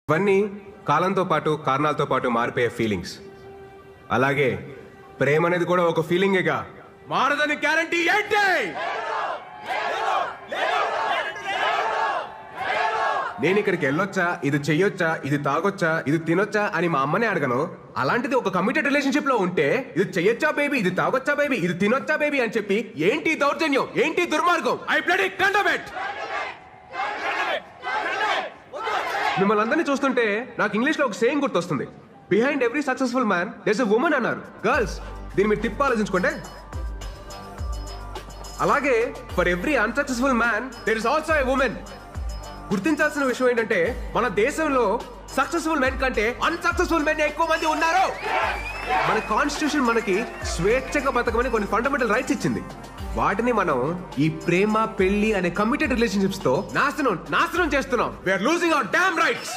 ఇవన్నీ కాలంతో పాటు కారణాలతో పాటు మారిపోయే ఫీలింగ్స్. అలాగే ప్రేమ అనేది కూడా ఒక ఫీలింగేగా, మారదని గ్యారంటీ ఏంటి? నేను ఇక్కడికి వెళ్ళొచ్చా, ఇది చెయ్యొచ్చా, ఇది తాగొచ్చా, ఇది తినొచ్చా అని మా అమ్మనే అడగను. అలాంటిది ఒక కమిటెడ్ రిలేషన్షిప్ లో ఉంటే ఇది చెయ్యొచ్చా బేబీ, ఇది తాగొచ్చా బేబీ, ఇది తినొచ్చా బేబీ అని చెప్పి ఏంటి దౌర్జన్యం, ఏంటి దుర్మార్గం? I bloody condemn it. మిమ్మల్ని అందరినీ చూస్తుంటే నాకు ఇంగ్లీష్ లో ఒక సేయింగ్ గుర్తొస్తుంది, behind every successful man there's a woman అన్నారు. గర్ల్స్, దీన్ని మీరు తిప్పి ఆలోచించుకోండి. అలాగే for every unsuccessful man there is also a women. గుర్తించాల్సిన విషయం ఏంటంటే మన దేశంలో సక్సెస్ఫుల్ మెన్ కంటే అన్సక్సెస్ఫుల్ మెన్ ఎక్కువ మంది ఉన్నారు. మన కాన్స్టిట్యూషన్ మనకి స్వేచ్ఛగా బతకమని కొన్ని ఫండమెంటల్ రైట్స్ ఇచ్చింది. వాటిని మనం ఈ ప్రేమ పెళ్లి అనే కమిటెడ్ రిలేషన్షిప్స్ తో నాశనం చేస్తున్నాం. We are losing our damn rights.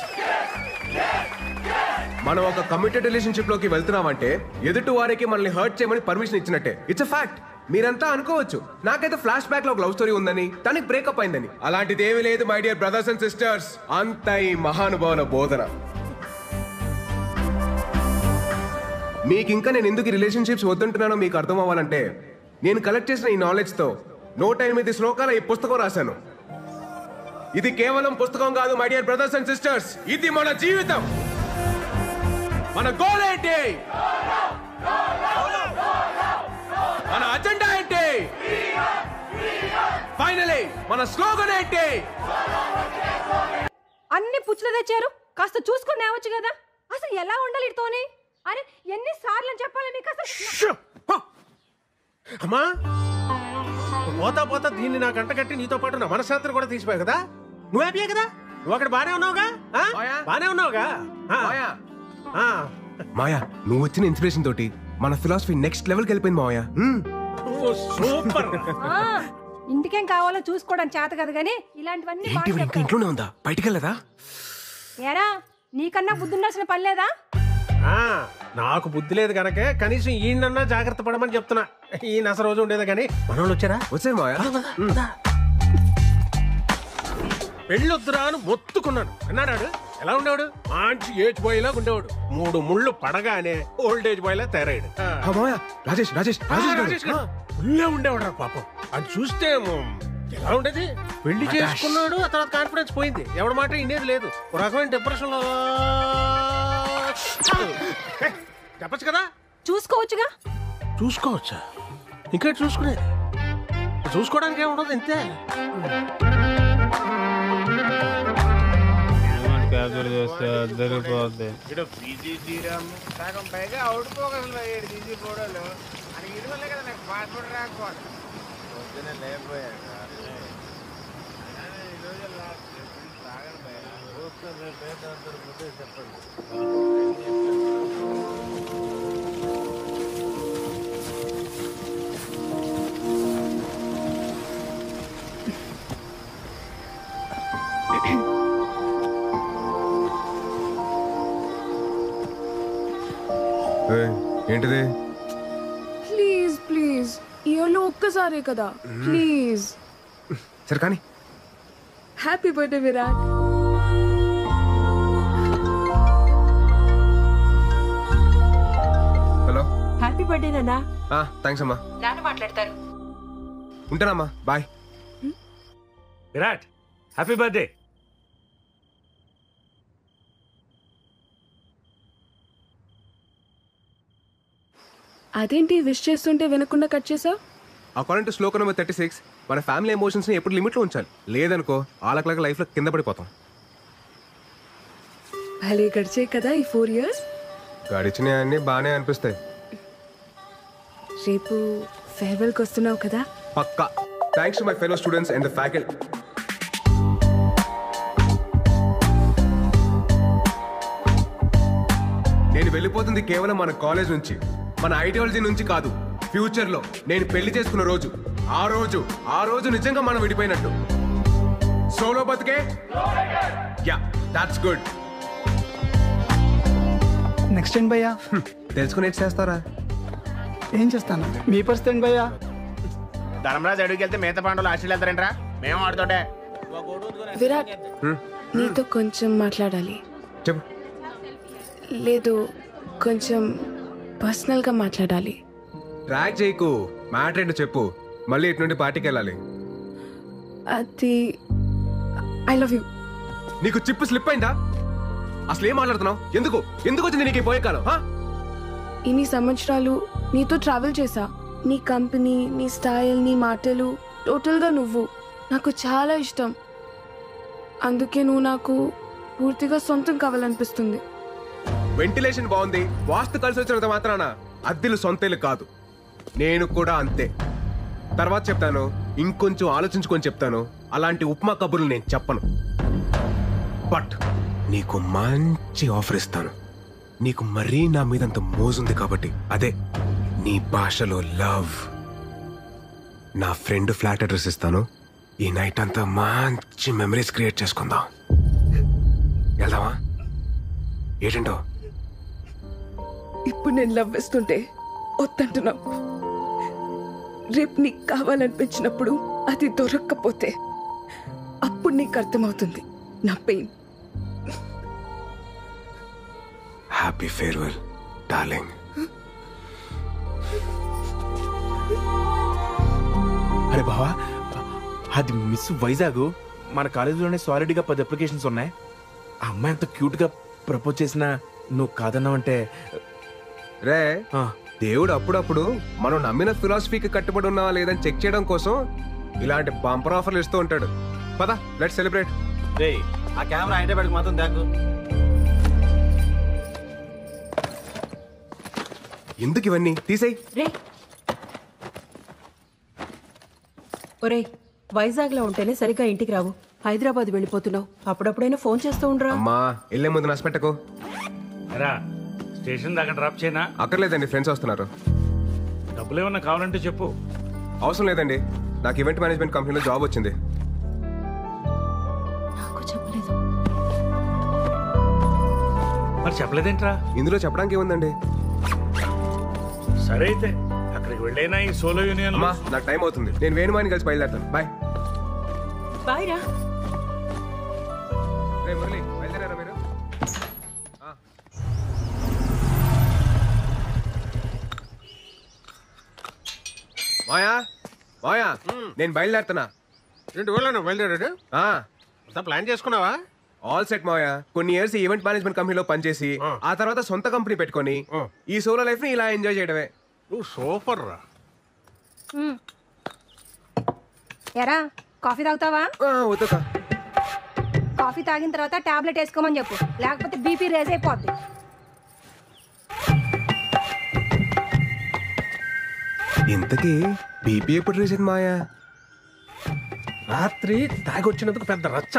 మనం ఒక కమిటెడ్ రిలేషన్షిప్ లోకి వెళ్తున్నామంటే ఎదుటి వారికి మనల్ని హర్ట్ చేయమని పర్మిషన్ ఇచ్చినట్టే. It's a fact. మీరంతా అనుకోవచ్చు నాకైతే ఫ్లాష్ బ్యాక్ లో ఒక లవ్ స్టోరీ ఉందని, తనకి బ్రేకప్ అయిందని. అలాంటిది ఏమీ లేదు my dear brothers and sisters. అంతా ఈ మహానుభావుల బోధన. మీకు ఇంకా నేను ఎందుకు రిలేషన్షిప్స్ వద్దంటున్నానో మీకు అర్థం అవ్వాలంటే, నేను కలెక్ట్ చేసిన ఈ నాలెడ్జ్ తో 108 శ్లోకాల ఈ పుస్తకం రాశాను. ఇది కేవలం పుస్తకం కాదు my dear brothers and sisters, ఇది మన జీవితం. మన గోల్ ఏంటి, మన అజెండా ఏంటి, ఫైనలీ మన స్లోగన్ ఏంటి? అన్ని పుచ్చులు తెచ్చారు, కాస్త చూసుకొని రావచ్చు కదా. అసలు ఎలా ఉండాలి ఇతోని? అరే ఎన్నిసార్లు చెప్పాలి మీకు అసలు? అమ్మా పోతా పోతా దీన్ని నా గంట కట్టి నీతో పాటు నా మనశ్శాంతిని కూడా తీసిపోయావు కదా. నువ్వు హ్యాపీయే కదా? నువ్వు అక్కడ బానే ఉన్నావుగా? బానే ఉన్నావుగా? మాయా, నువ్వు వచ్చిన ఇన్స్పిరేషన్ తోటి మన ఫిలాసఫీ నెక్స్ట్ లెవెల్కి వెళ్ళిపోయింది మాయా. సూపర్. ఇంటికేం కావాలో చూసుకోవడం చేత కదా గానీ ఇలాంటివన్నీ ఇంకా ఇంట్లోనే ఉందా, బయటికి వెళ్ళదా? ఏరా నీకన్నా బుద్ధి ఉండాల్సిన పని లేదా? నాకు బుద్ధి లేదు కనుక కనీసం ఈయనన్నా జాగ్రత్త పడమని చెప్తున్నా. ఈయన అసలు రోజు ఉండేది కానీ మనోళ్ళు వచ్చారా? వచ్చాయి మాయా. పెళ్ళొద్దురా అని మొత్తుకున్నాను. అన్నాడు ఎలా ఉండేవాడు? మంచి ఏజ్ బాయ్ లాగా ఉండేవాడు. 3 ముళ్ళు పడగానే ఓల్డ్ ఏజ్ బాయ్ లా తయారయ్యాడు. రాజేష్ రాజేష్ ఉల్లే ఉండేవాడు రా పాపం. అది చూస్తే ఎలా ఉండేది? పెళ్లి చేసుకున్నాడు, ఆ తర్వాత కాన్ఫిడెన్స్ పోయింది. ఎవరి మాట ఇనేది లేదు. ఒక రకమైన డిప్రెషన్ లో. చెప్పచ్చు కదా. చూసుకోవచ్చుగా. చూసుకోవచ్చా? ఇంకా చూసుకునేది? చూసుకోవడానికి ఏముండదు, ఇంతే. సగం పైగా అవుడుకోగలరు 7 తీసిపోవడాలు అని ఇది వల్లే కదా నాకు పాస్పోర్ట్ రాకపోవాలి. పొద్దునే లేకపోయాక ఈరోజు తాగను భయ చెప్పండి. ఏంటిది? ప్లీజ్ ప్లీజ్, ఇయర్లో ఒక్కసారే కదా, ప్లీజ్. సరే కానీ. Happy birthday Virat. Hello, happy birthday నాన్న. థ్యాంక్స్ అమ్మా. నాన్న మాట్లాడతారు. ఉంటానమ్మా, బాయ్. Virat happy birthday. అదేంటి విష్ చేస్తుంటే వినకుండా కట్ చేసావు? అకార్డింగ్ టు శ్లోక నెంబర్ 36 మన ఫ్యామిలీ ఎమోషన్స్ ని ఎప్పుడు లిమిట్ లో ఉంచాలి. లేదనుకో ఆలకలక లైఫ్ లో కింద పడిపోతాం. భలే గడిచే కదా ఈ 4 years. గడిచినవి అన్ని బాగానే అనిపిస్తాయి. రేపు ఫేర్వెల్ కి వస్తున్నావు కదా? పక్కా. Thanks to my fellow students and the faculty. నేను వెళ్ళిపోతుంది కేవలం మన కాలేజ్ నుంచి, మన ఐడియాలజీ నుంచి కాదు. ఫ్యూచర్ లో నేను పెళ్లి చేసుకున్న రోజు, ఆ రోజు నిజంగా మనం విడిపోయినట్టు. సోలో బతికే. Yeah, that's good. నెక్స్ట్ ఏంటి భయ్యా? తెలుసుకుని ఎట్ చేస్తారా? ఏం చేస్తాను, మీ పరిస్థితి ఏంటి భయ్యా? ధర్మరాజు అడుగుకి వెళ్తే మిగతా పాండవులు ఆస్ట్రేలియా వెళ్తారంట్రా. మేము ఆడుతుంటే విరాట్, నీతో కొంచెం మాట్లాడాలి. చెప్పు. లేదు, కొంచెం పర్సనల్గా మాట్లాడాలి. ట్రాక్ చేయకు, మ్యాటర్ ఏంటో చెప్పు. మళ్ళీ ఇటు నుండి పార్టీకి వెళ్ళాలి. అది ఐ లవ్ యూ. నీకు చిప్పు స్లిప్ అయిందా? అసలు ఏం మాట్లాడుతున్నావు? ఎందుకు ఎందుకు వచ్చింది నీకు ఈ పోయే కాలం? ఇన్ని సంవత్సరాలు నీతో ట్రావెల్ చేశా. నీ కంపెనీ, నీ స్టైల్, నీ మాటలు, టోటల్గా నువ్వు నాకు చాలా ఇష్టం. అందుకే నువ్వు నాకు పూర్తిగా సొంతం కావాలనిపిస్తుంది. వెంటిలేషన్ బాగుంది, వాస్తు కలిసి వచ్చినంత మాత్రాన అద్దెలు సొంతేలు కాదు. నేను కూడా అంతే. తర్వాత చెప్తాను, ఇంకొంచెం ఆలోచించుకొని చెప్తాను. అలాంటి ఉప్మా కబుర్లు నేను చెప్పను. బట్ నీకు మంచి ఆఫర్ ఇస్తాను. నీకు మరీ నా మీదంత మోజుంది కాబట్టి, అదే నీ భాషలో లవ్. నా ఫ్రెండ్ ఫ్లాట్ అడ్రస్ ఇస్తాను. ఈ నైట్ అంతా మంచి మెమరీస్ క్రియేట్ చేసుకుందాం. వెళ్దామా? ఏంటంటో? ఇప్పుడు నేను లవ్ వేస్తుంటే వద్దంటున్నావు. రేపు నీకు కావాలనిపించినప్పుడు అది దొరక్కపోతే అప్పుడు నీకు అర్థమవుతుంది నా పెయిన్. Happy farewell darling. అరే బావా, అది మిస్ వైజాగ్. మన కాలేజీలోనే సాలిడ్గా 10 అప్లికేషన్స్ ఉన్నాయి. ఆ అమ్మాయి అంత క్యూట్గా ప్రపోజ్ చేసినా నువ్వు కాదన్నావంటే రే, దేవుడు అప్పుడప్పుడు మనం నమ్మిన ఫిలాసఫీకి కట్టుబడి ఉన్నావా లేదని చెక్ చేయడం కోసం ఇలాంటి బంపర్ ఆఫర్లు ఇస్తూ ఉంటాడు. పద, లెట్స్ సెలబ్రేట్. ఆ కెమెరా హైదరాబాద్కి మాత్రం దాకు. ఎందుకు ఇవన్నీ? తీసేయ్. రే ఒరేయ్, వైజాగ్ లో ఉంటేనే సరిగ్గా ఇంటికి రావు. హైదరాబాద్ వెళ్ళిపోతున్నావు. అప్పుడప్పుడైనా ఫోన్ చేస్తూ ఉండరా? అమ్మా, వెళ్ళే ముందు నష్టపెట్టకు. స్టేషన్ దాకా డ్రాప్ చేయనా? అక్కర్లేదండి, ఫ్రెండ్స్ వస్తున్నారు. డబ్బులు ఏమన్నా కావాలంటే చెప్పు. అవసరం లేదండి, నాకు ఈవెంట్ మేనేజ్మెంట్ కంపెనీలో జాబ్ వచ్చింది. నాకు చెప్పలేదు. మరి చెప్పలేదేంట్రా? ఇందులో చెప్పడానికి ఏముందండి? సరే అయితే అక్కడికి వెళ్ళైనా ఈ సోలో యూనియన్. అమ్మా, నాకు టైం అవుతుంది. నేను వేణుమాని కలిసి బయలుదేరుతాను. బాయ్. బాయ్ రా. రే మురళి, బయలుదేరారా మీరు? మాయా, మాయా, నేను బయలుదేరుతున్నా. ఏంటి ఊళ్ళో బయలుదేరాడు? అంతా ప్లాన్ చేసుకున్నావా? ఆల్ సెట్ మాయా. కొన్ని ఇయర్స్ ఈవెంట్ మేనేజ్మెంట్ కంపెనీలో పనిచేసి ఆ తర్వాత సొంత కంపెనీ పెట్టుకొని ఈ సోలో లైఫ్ ని ఇలా ఎంజాయ్ చేయడమే. నువ్వు సూపర్ రా. ఎరా, కాఫీ తాగుతావా? వద్దుకా. కాఫీ తాగిన తర్వాత టాబ్లెట్ వేసుకోమని చెప్పు, లేకపోతే బీపీ రేజ్ అయిపోద్ది. ఇంతకీ బీపీ ఎప్పుడు రీసెంట్ మాయా? రాత్రి తాగొచ్చినందుకు పెద్ద రచ్చ.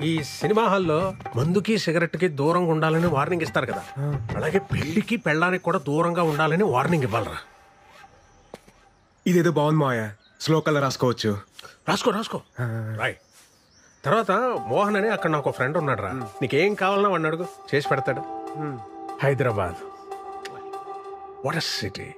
ఈ సినిమా హాల్లో మందుకి సిగరెట్ కి దూరంగా ఉండాలని వార్నింగ్ ఇస్తారు కదా, అలాగే పెళ్లికి పెళ్ళానికి కూడా దూరంగా ఉండాలని వార్నింగ్ ఇవ్వాలరా. ఇదేదో బాగుంది మాయా, స్లో కలర్ రాసుకోవచ్చు. రాసుకో రాసుకో. రాయ్. తర్వాత మోహన్ అని అక్కడ నాకు ఫ్రెండ్ ఉన్నాడు రా, నీకేం కావాలన్నా వాడిని అడుగు, చేసి పెడతాడు. Hyderabad what a city.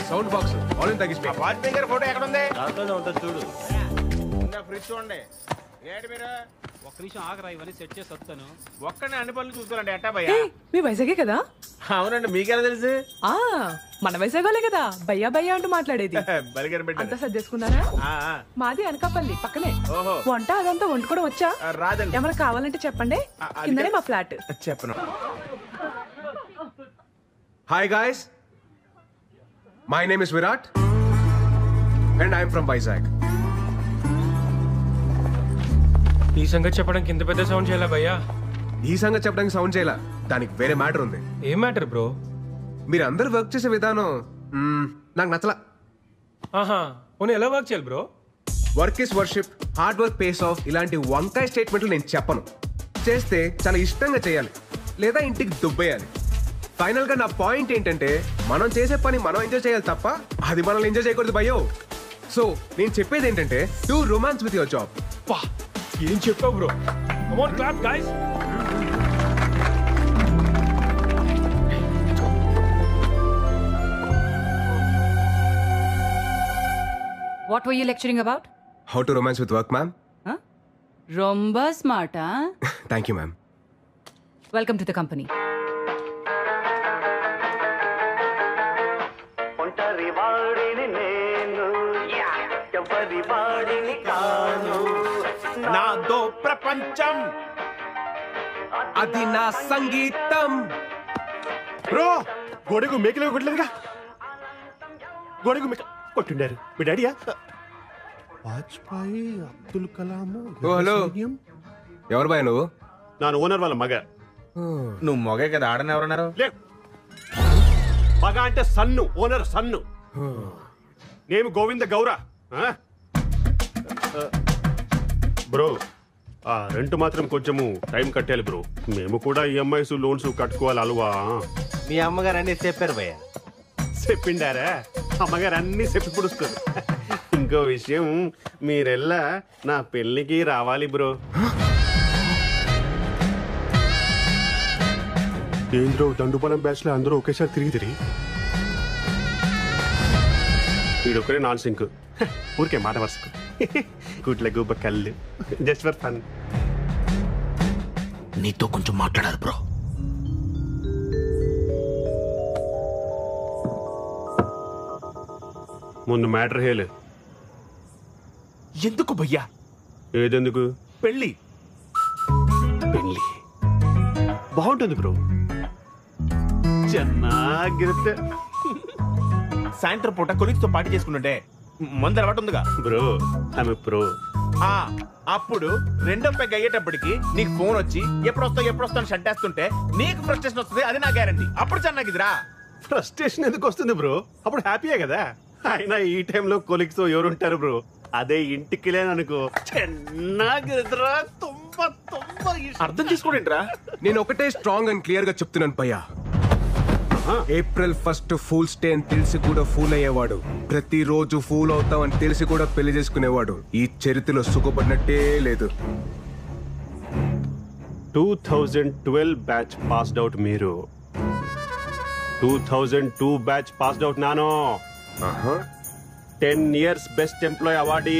Sound box already తగ్గిస్తా. వాజ్పేయి గారి ఫోటో ఎక్కడ ఉంది? చూడు. ఫ్రిడ్జ్ చూడండి. ఏంటి మీరు ఒక్క నిమిషం ఆగరా, ఇవన్నీ సెట్ చేసి వస్తాను. ఒక్కనే అన్ని పనులు చూసుకోండి. ఎట్టా భయ్యా? మీ వైజాగే కదా? అవునండి, మీకెలా తెలుసు? మన వైజాగోలే కదా భయ్యా భయ్యా అంటూ మాట్లాడేది. అంతా సర్దేసుకున్నారా? మాది అనకాపల్లి పక్కనే. వంట అదంతా వండుకోవడం వచ్చా? రాదండి. ఏమైనా కావాలంటే చెప్పండి, కిందనే మా ఫ్లాట్. చెప్పను. Hi guys, my name is Virat and I'm from Vizag. ఈ సంగతి చెప్పడానికి ఇంత పెద్ద సౌండ్ చేయాలా భయ్యా? ఈ సంగతి చెప్పడానికి సౌండ్ చేయాల, దానికి వేరే మ్యాటర్ ఉంది. ఏం మ్యాటర్ బ్రో? మీరు అందరు వర్క్ చేసే విధానం నాకు నచ్చలా. ఆహా, పోనీ ఎలా వర్క్ చేయాలి bro? Work is worship, hard work pays of, ఇలాంటి వంకాయ స్టేట్మెంట్లు నేను చెప్పను. చేస్తే చాలా ఇష్టంగా చేయాలి, లేదా ఇంటికి దుబ్బేయాలి. ఫైనల్ గా నా పాయింట్ ఏంటంటే, మనం చేసే పని మనం ఎంజాయ్ చేయాలి తప్ప అది మనల్ని ఎంజాయ్ చేయకూడదు భయ్యో. సో నేను చెప్పేది ఏంటంటే do romance with your job. ఏం చెప్పావు bro? Come on clap guys. What were you lecturing about? How to romance with work, ma'am? Huh? Romba smart, huh? Thank you, ma'am. Welcome to the company. నాదో ప్రపంచం, అది నా సంగీతం. Bro గొడుగు మేకలు కొట్టలేదుగా. గొడుగు మేక కొట్టుండారు మీ డాడీయా? వాజ్పేయి, అబ్దుల్ కలాం. హలో, ఎవరు బాయ్ నువ్వు? నా ఓనర్ వాళ్ళ మగ. నువ్వు మొగే కదా, ఆడని ఎవరన్నారు? మగ అంటే సన్ను, ఓనర్ సన్ను. నేను గోవింద గౌర. బ్రో ఆ రెంట్ మాత్రం కొంచెము టైం కట్టాలి బ్రో. మేము కూడా ఈఎంఐస్ లోన్స్ కట్టుకోవాలి అలవా. మీ అమ్మగారు అన్ని చెప్పారు భయ్య. చెప్పిండారా? అమ్మగారు అన్ని చెప్పి పుడుస్తారు. ఇంకో విషయం, మీరెల్లా నా పెళ్ళికి రావాలి బ్రో. ఏంద్రో దండుపాలెం బ్యాచ్ లో అందరూ ఒకేసారి తిరిగి వీడొక్కడే నాన్ సింక్. ఊరికే మాట వరుసకు గుట్ల గుబ్బ కళ్ళు. Just for fun. నీతో కొంచెం మాట్లాడాలి బ్రో. ముందు మ్యాటర్ హేలు. ఎందుకు భయ్యా? ఏదెందుకు? పెళ్ళి. పెళ్ళి బాగుంటుంది బ్రో. ಚೆನ್ನಾಗಿರುತ್ತೆ. సాయంత్రం పూట కొలీగ్స్ తో పార్టీ చేసుకుంటుంటే మందు అలవాటు ఉందిగా బ్రో. ఆమె ప్రో. అప్పుడు రెండో పెగ్ అయ్యేటప్పటికి నీకు ఫోన్ వచ్చి ఎప్పుడు వస్తావు షంటేస్తుంటే నీకు ఫ్రస్ట్రేషన్ వస్తుంది. అది నా గ్యారంటీ. అప్పుడు చెన్నాగిదిరా. ఫ్రస్ట్రేషన్ ఎందుకు వస్తుంది బ్రో? అప్పుడు హ్యాపీయే కదా. అయినా ఈ టైంలో కొలీగ్స్ తో ఎవరుంటారు బ్రో? అదే ఇంటికి లేననుకో ಚೆನ್ನಾಗಿದ್ರಾ. అర్థం చేసుకోండిరా. నేను ఒకటే స్ట్రాంగ్ అండ్ క్లియర్ గా చెప్తున్నాను పయ్యా. ఏప్రిల్ 1 ఫూల్స్ డే అని తెలిసి కూడా ఫూల్ అయ్యేవాడు, ప్రతిరోజు ఫూల్ అవుతాం అని తెలిసి కూడా పెళ్లి చేసుకునేవాడు ఈ చరిత్రలో సుఖపడినట్టే లేదు. 2012 బ్యాచ్ పాస్డ్ అవుట్ మీరు. 2002 బ్యాచ్ పాస్డ్ అవుట్ నాను. 10 years బెస్ట్ ఎంప్లాయ్ అవార్డీ.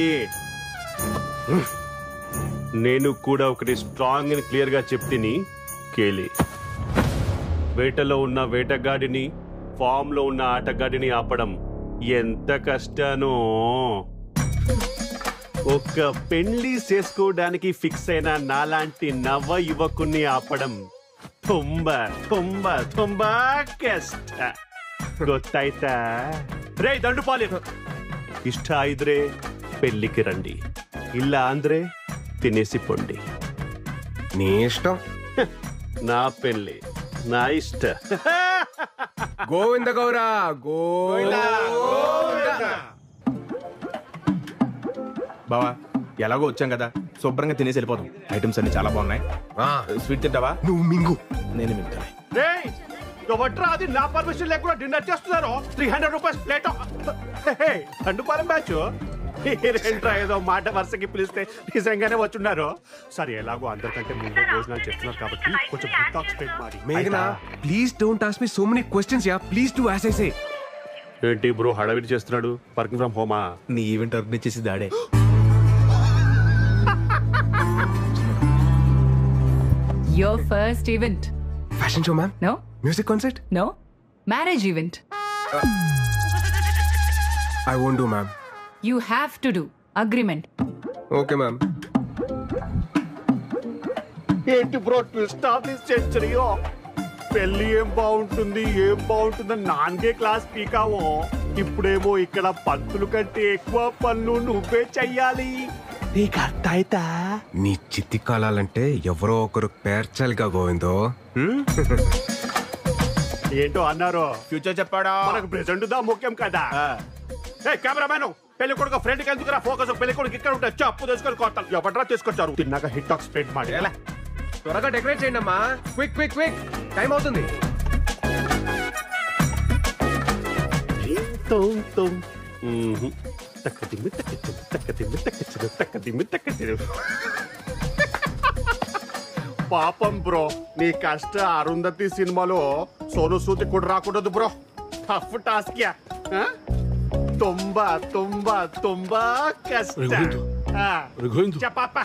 నేను కూడా ఒకటి స్ట్రాంగ్ అండ్ క్లియర్ గా చెప్తిని కేలి. వేటలో ఉన్న వేటగాడిని, ఫామ్ లో ఉన్న ఆటగాడిని ఆపడం ఎంత కష్టానో. ఒక్క పెళ్లి చేసుకోవడానికి ఫిక్స్ అయిన నాలాంటి నవ యువకుని ఆపడం ತುಂಬಾ ತುಂಬಾ ತುಂಬಾ ಕಷ್ಟ. ಗೊತ್ತಾಯ್ತಾ? ರೇ ದಂಡುಪಾಲಿ, ಇಷ್ಟ ಇದ್ರೆ పెళ్లికి రండి, ಇಲ್ಲ ಅಂದ್ರೆ తినేసి పొండి. నీ ఇష్టం. నా పెళ్లి నా ఇష్ట. గోవింద గౌర గోవింద. బావా ఎలాగో వచ్చాం కదా, శుభ్రంగా తినేసి వెళ్ళిపోతాం. ఐటమ్స్ అన్ని చాలా బాగున్నాయి. స్వీట్ తింటావా? నువ్వు మింగు, నేను మింగుతాను. అది నా పర్మిషన్ లేకుండా డిన్నర్ చేస్తున్నారు. 300 రూపీస్ ప్లేట్. దండుపాలెం బ్యాచ్ ఏదో మాట వరుసకి పిలిస్తే నిజంగానే వచ్చున్నారు. సరే ఎలాగో అందరికంటే ముందు భోజనాలు చేస్తున్నారు కాబట్టి కొంచెం డిటాక్స్ పెట్టి మాడి. మేఘనా please don't ask me so many questions yeah. Please do as I say. ఏంటి బ్రో హడావిడి చేస్తున్నాడు? వర్కింగ్ ఫ్రమ్ హోమా? నీ ఈవెంట్ ఆర్గనైజ్ చేసి దాడే. Your first event. Fashion show, ma'am? No. Music concert? No. Marriage event. I won't do, ma'am. You have to do. Agreement. Okay, ma'am. ఏంటి bro twist of this సెంచరీయో? పెళ్లి ఏం బాగుంటుందని నాన్గే class పీకావో. ఇప్పుడేమో ఇక్కడ పంతులు కంటే ఎక్కువ పనులు నువ్వే చెయ్యాలి. నీకు అర్థమైతా? నీ చిత్తి కాలాలంటే ఎవరో ఒకరు పేర్చాలిగా గోవిందో. ఏంటో అన్నారు. ఫ్యూచర్ చెప్పాడా? మనకు ప్రెసెంట్ దా ముఖ్యం కదా. కెమెరామెన్, పెళ్లి కొడుకు ఫ్రెండ్కి ఎందుకురా ఫోకస్? పెళ్లి కొడుకు ఇక్కడ ఉంటే అప్పు తీసుకొని కొట్టాలి. ఎవడరా తీసుకొచ్చారు? తిన్నాక హిట్ టాక్ స్ప్రెడ్ ಮಾಡಿ. త్వరగా డెకరేట్ చేయండి అమ్మా. క్విక్ క్విక్ క్విక్, టైం అవుతుంది. పాపం బ్రో, నీ కష్ట అరుంధతి సినిమాలో సోను సూది కూడా రాకూడదు బ్రో. Tough task yeah. తుంబా తుంబా తుంబా కష్ట. చెప్పప్ప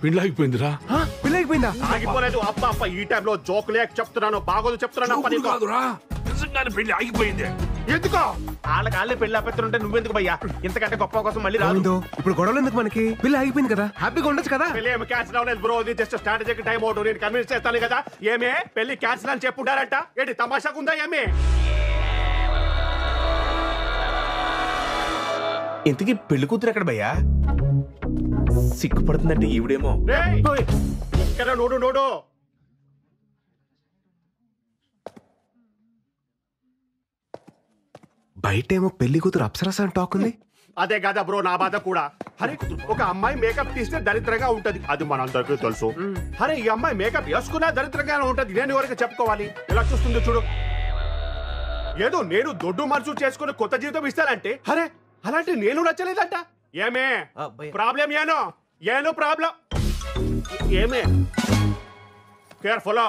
పెళ్ళి ఆగిపోయిందిరా. పెళ్ళి అయిపోయిందా? ఆగిపోలేదు అప్ప అప్ప. ఈ టైంలో జోక్ లేక చెప్తున్నాను, బాగోదు చెప్తున్నాను అప్ప నీకు. నిజంగానే పెళ్లి ఆగిపోయింది. ఎందుకో వాళ్ళకి పెళ్లి ఆపేస్తుంటే నువ్వెందుకు భయ్యా ఇంతకంటే గొప్ప కోసం మళ్ళీ రాదు. ఇప్పుడు గొడవలు ఎందుకు మనకి? పెళ్లి ఆగిపోయింది కదా, హ్యాపీగా ఉండొచ్చు కదా. పెళ్లి ఏమి క్యాన్సిల్ అవ్వలేదు బ్రో, ఇది జస్ట్ స్ట్రాటజీకి టైం అవుట్. నేను కన్విన్స్ చేస్తాను కదా. ఏమే పెళ్లి క్యాన్సిల్ అని చెప్పుంటారంట, ఏంటి తమాషాకు ఉందా ఏమే? ఇంతకీ పెళ్లి కూతురు ఎక్కడ భయ్యా? సిగ్గుపడుతుందంటే ఈవిడేమో. ఇక్కడ నోడు నోడు. బయటేమో పెళ్లి కూతురు అప్సరస అని టాక్ ఉంది. అదే కదా బ్రో నా బాధ కూడా. అరే ఒక అమ్మాయి మేకప్ తీస్తే దరిద్రంగా ఉంటది, అది మనందరికీ తెలుసు. అరే ఈ అమ్మాయి మేకప్ వేసుకున్నా దరిద్రంగానే ఉంటది, నేను ఎవరికి చెప్పుకోవాలి? ఎలా చూస్తుంది చూడు. ఏదో నేను దొడ్డు మనసు చేసుకుని కొత్త జీవితం ఇస్తానంటే, అరే అలాంటి నేను నచ్చలేదంట. ఏమే ప్రాబ్లం? ఏను ప్రాబ్లం ఏమే? కేర్ఫుల్.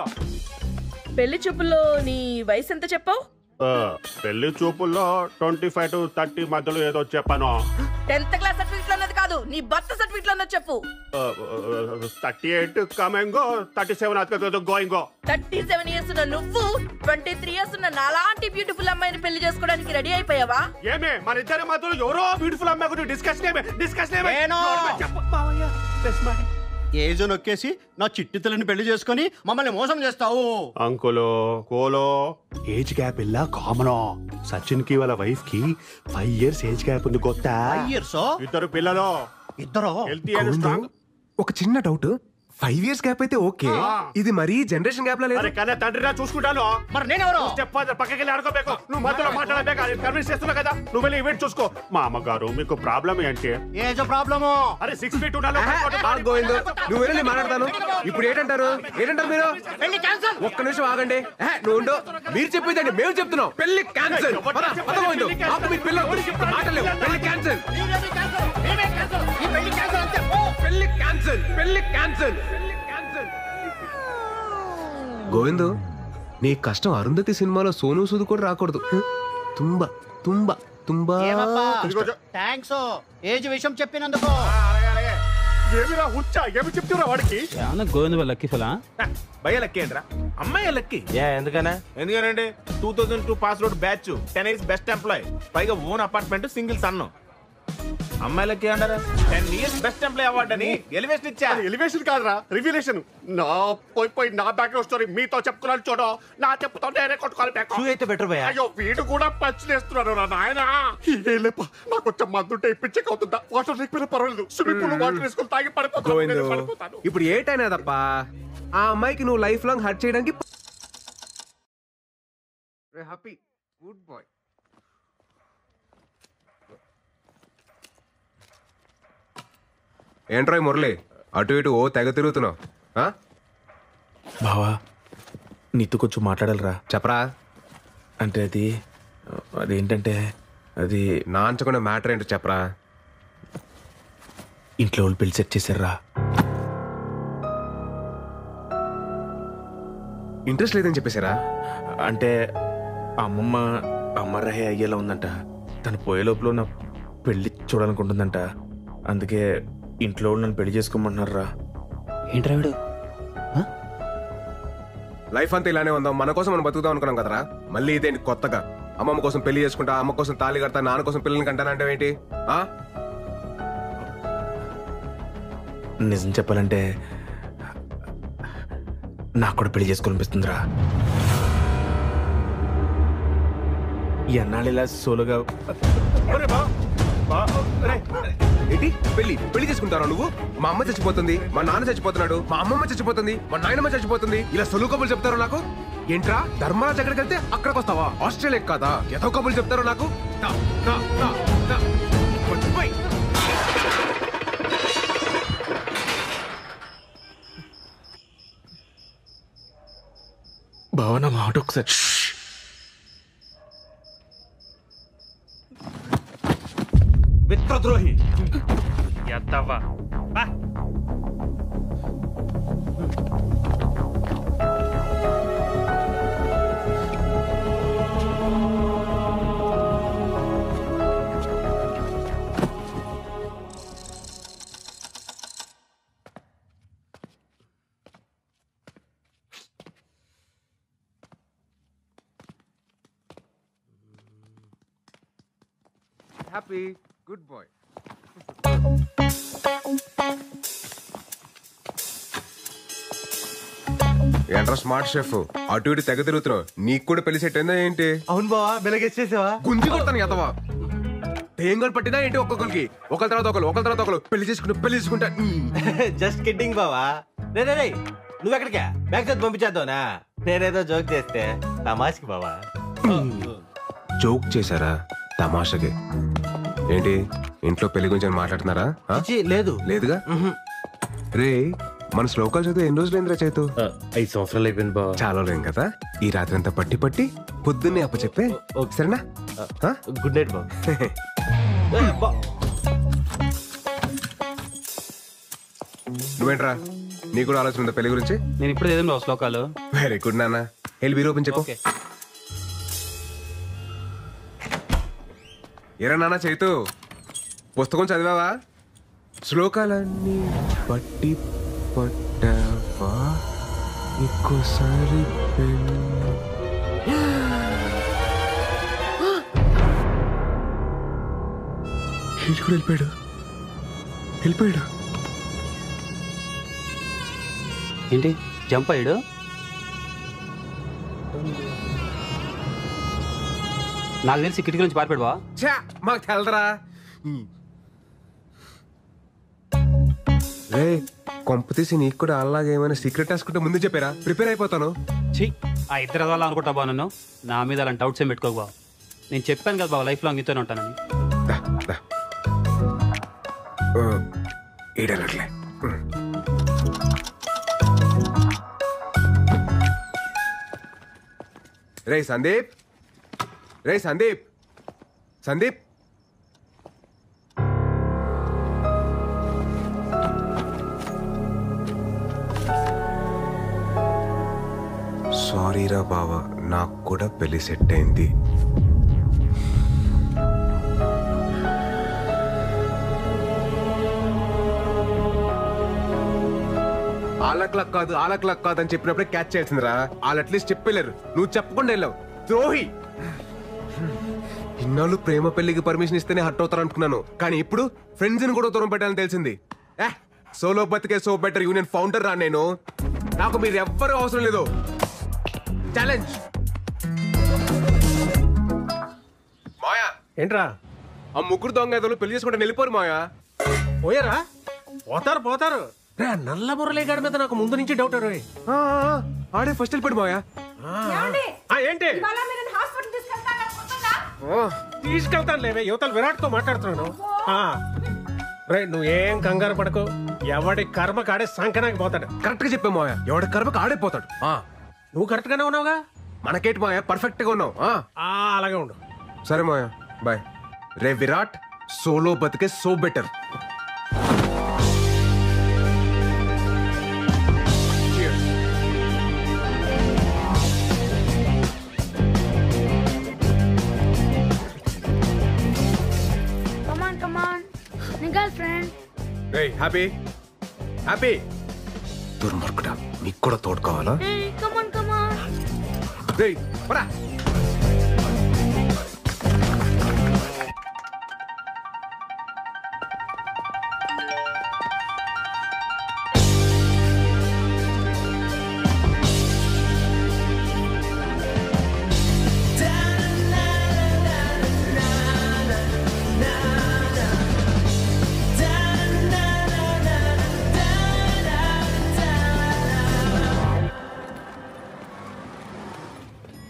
పెళ్లి చూపుల్లో నీ వయసు ఎంత చెప్పావు? పెళ్లి చూపుల్లో 25 to 30 మధ్యలో ఏదో చెప్పాను. 10th క్లాస్ సర్టిఫికెట్ లో ఉన్నది కాదు, నీ బర్త్ సర్టిఫికెట్ లో ఉన్నది చెప్పు. 38 కమింగ్, 37 అతను గోయింగ్. 37 ఇయర్స్ ఉన్న నువ్వు 23 ఇయర్స్ ఉన్న నాలాంటి బ్యూటిఫుల్ అమ్మాయిని పెళ్లి చేసుకోవడానికి రెడీ అయిపోయావా? ఏమే మన ఇద్దరి మధ్యలో ఎవరో బ్యూటిఫుల్ అమ్మాయి గురించి డిస్కషన్ ఏజ్ నొక్కేసి నా చిట్టి తల్లిని పెళ్లి చేసుకుని మమ్మల్ని మోసం చేస్తావు. అంకులో కోలో ఏజ్ గ్యాప్ ఇలా కామన్. సచిన్ కి వాళ్ళ వైఫ్ కి 5 years ఏజ్ గ్యాప్ ఉంది. కొత్త 5 years? ఇద్దరు పిల్లలు. ఇద్దరు హెల్తీ అండ్ స్ట్రాంగ్. ఒక చిన్న డౌట్, 5 years గ్యాప్ అయితే ఓకే, ఇది మరీ జనరేషన్ గ్యాప్ లా లేదు? కానీ తండ్రిరా చూసుకుంటాను. మరి నేనెవరు? స్టెప్ ఫాదర్ పక్కకి వెళ్ళి ఆడుకోಬೇಕು. నువ్వు మధ్యలో మాట్లాడలేక కన్విన్స్ చేస్తున్నా కదా. నువ్వు వెళ్ళి ఈవెంట్ చూసుకో. మా అమ్మగారు మీకు ప్రాబ్లం ఏంటి? Age problem. అరే 6 feet ఉండాలి. గోవిందు నువ్వు వెళ్ళి మాట్లాడతాను. ఇప్పుడు ఏంటంటారు మీరు? పెళ్లి క్యాన్సిల్. ఒక్క నిమిషం ఆగండి. నువ్వు ఉండు. మీరు చెప్పేదండి మేము చెప్తున్నాం. పెళ్లి క్యాన్సిల్. పెళ్లి క్యాన్సిల్. పెళ్లి క్యాన్సిల్. గోవిందు నీ కష్టం అరుంధతి సినిమాలో సోను సూద్ కూడా రాకూడదు. తుంబా తుంబా తుంబా. థ్యాంక్స్ ఏజ్ విషయం చెప్పినందుకు. ఏమిరా హుచ్చా, ఏమి చెప్తున్నా వాడికి? గోవింద లక్కీ ఫలా భయ్య లక్కీ ఏంట్రా? అమ్మాయి లక్కీ. ఎందుకనండి 2002 pass out batch, 10 years best employee, పైగా ఓన్ అపార్ట్మెంట్, సింగిల్ సన్. అమ్మాయిలకి అంటారా 10 years బెస్ట్ ఎంప్లాయ్ అవార్డు అని ఎలివేషన్ ఇచ్చా. ఎలివేషన్ కాదురా, రివ్యులేషన్. నా పోయి నా బ్యాక్గ్రౌండ్ స్టోరీ మీతో చెప్పుకున్నాను చూడు. నా చెప్పుతో నేనే కొట్టుకోవాలి. అయితే బెటర్ భయ్యా. అయ్యో వీడు కూడా పంచులేస్తున్నాడు రా నాయన. నాకు కొంచెం మందుంటే పిచ్చకి అవుతుందా? వాటర్ లేకపోయినా పర్వాలేదు, స్విమ్మింగ్ పూల్ వాటర్ వేసుకొని తాగి పడిపోతాను. ఇప్పుడు ఏటైనా తప్ప ఆ అమ్మాయికి నువ్వు లైఫ్ లాంగ్ హర్ట్ చేయడానికి హ్యాపీ. Good boy. ఏంట్రాయ్ మురళి అటు ఇటు ఓ తెగ తిరుగుతున్నావు? బావా నీతో కొంచెం మాట్లాడాలరా. చెప్పరా. అంటే అదేంటంటే అది నాంచకుండా మ్యాటర్ ఏంటో చెప్పరా. ఇంట్లో వాళ్ళు పెళ్లి సెట్ చేశారా. ఇంట్రెస్ట్ లేదని చెప్పేశారా? అంటే అమ్మ రహే అయ్యేలా ఉందంట. తను పోయే లోపల నా పెళ్లి చూడాలనుకుంటుందంట. అందుకే ఇంట్లో నన్ను పెళ్లి చేసుకోమంటున్నారా. ఏంట్రా వీడు? లైఫ్ అంతా ఇలానే ఉందాం, మన కోసం మనం బతుకుదాం అనుకున్నాం కదరా. మళ్ళీ ఇదేంటి కొత్తగా? అమ్మమ్మ కోసం పెళ్లి చేసుకుంటా, అమ్మ కోసం తాళి కడతా, నాన్న కోసం పిల్లల్ని కంటానంటే ఏంటి? నిజం చెప్పాలంటే నాకు కూడా పెళ్లి చేసుకోవాలనిపిస్తుందిరా. ఎన్నాళ్ళు ఇలా సోలోగా ఏంటి పెళ్లి చేసుకుంటారా నువ్వు? మా అమ్మ చచ్చిపోతుంది, మా నాన్న చచ్చిపోతున్నాడు, మా అమ్మమ్మ చచ్చిపోతుంది, మా నాయనమ్మ చచ్చిపోతుంది, ఇలా సొలు కబులు చెప్తారు నాకు. ఏంట్రా ధర్మరాజ్ ఎక్కడికి వెళ్తే అక్కడికి వస్తావా? ఆస్ట్రేలియా కాదా? ఏదో కబులు చెప్తారు నాకు. భావన మాట ఒకసారి. ఎత్తవ్వా హ్యాపీ గుడ్ బాయ్. ఏంట్రా స్మార్ట్ షెఫ్, అటు ఇటు తెగ తిరుగుతున్నావు. నీకు కూడా పెళ్లి సెట్ అయిందా ఏంటి? అవును బావా, వెలగేసేసావా? గుంజి కొడతాను ఎదవా. తేంగలు పట్టినా ఏంటి ఒక్కొక్కరికి, ఒకరి తర్వాత ఒకరు పెళ్లి చేసుకుంటా. జస్ట్ కిడ్డింగ్ బావా. రే నువ్వెక్కడికా? బ్యాగ్ చదివి పంపించేద్దావునా? నేనేదో జోక్ చేస్తే తమాష్కి బావా. జోక్ చేశారా? తమాషకి ఏంటి? ఇంట్లో పెళ్లి గురించి మాట్లాడుతున్నారా? లేదు లేదుగా. రే మన శ్లోకాలు చదివి ఎన్ని రోజులు ఏంద్రా చేతు? 5 సంవత్సరాలు అయిపోయింది బావా. చాలా లేం కదా. ఈ రాత్రి అంతా పట్టి పొద్దున్నే అప్ప చెప్పే సరేనా? గుడ్ నైట్ బావా. నువ్వేంట్రా, నీకు కూడా ఆలోచన ఉందా పెళ్లి గురించి? నేను ఇప్పుడు ఏదో శ్లోకాలు. వెరీ గుడ్ నాన్న. వెళ్ళి బీరో ఓపెన్ చెప్పు. ఎరా నాన్న చైతు, పుస్తకం చదివావా? శ్లోకాలన్నీ పట్టి పట్టావా? ఇంకోసారి వెళ్ళిపోయాడు. ఏంటి జంప్ అయ్యాడు? నాకు తెలిసి కిటికీ నుంచి పారిపోయాడు బావా. మాకు తెలదరా. రే కొంప తీసి నీకు కూడా అలాగే ఏమైనా సీక్రెట్ రాసుకుంటే ముందు చెప్పారా? ప్రిపేర్ అయిపోతాను. చెయ్యి ఆ ఇద్దరు వాళ్ళు అనుకుంటా బావ. నన్ను నా మీద అలాంటి డౌట్స్ ఏం పెట్టుకోకు బావ. నేను చెప్పాను కదా బావ, లైఫ్ లాంగ్ నీతోనే ఉంటానని. ఏడనట్లే. రే సందీప్, సందీప్ సారీరా బావా, నాకు కూడా పెళ్లి సెట్ అయింది. ఆలక్లక్ కాదు అని చెప్పినప్పుడే క్యాచ్ చేసిందిరా. వాళ్ళు అట్లీస్ట్ చెప్పలేరు, నువ్వు చెప్పకుండా వెళ్ళావు. ద్రోహి. ఇన్నాళ్ళు ప్రేమ పెళ్లికి పర్మిషన్ ఇస్తేనే హట్ అవుతారు అనుకున్నాను, కానీ ఇప్పుడు ఫ్రెండ్స్ ని కూడా దూరం పెట్టాలని తెలిసింది. సోలో బతికే సో బెటర్ యూనియన్ ఫౌండర్ రా నేను. నాకు మీరు ఎవ్వరూ అవసరం లేదు. ఛాలెంజ్. మాయా ఏంట్రా? ఆ ముగ్గురు దొంగ ఏదో పెళ్లి చేసుకుంటే వెళ్ళిపోరు మాయా. పోయారా? పోతారు. నల్ల మురళీగాడి మీద నాకు ముందు నుంచి డౌట్. ఆడే ఫస్ట్ వెళ్ళిపోయాడు మాయా. ఏంటి? తీసుకెళ్తాను లేవే, యువతలు విరాట్ తో మాట్లాడుతున్నాను. నువ్వేం కంగారు పడకు. ఎవడి కర్మ కాడే సంకనాకి పోతాడు. కరెక్ట్ గా చెప్పే మాయా, ఎవడి కర్మకు ఆడైపోతాడు. నువ్వు కరెక్ట్ గానే ఉన్నావుగా. మనకేంటి మాయా, పర్ఫెక్ట్ గా ఉన్నావు. అలాగే ఉండు. సరే మాయా, బాయ్. రే విరాట్, సోలో బతికే సో బెటర్. హ్యాపీ దుర్మార్గుడా, నీకు కూడా తోడు కావాలా?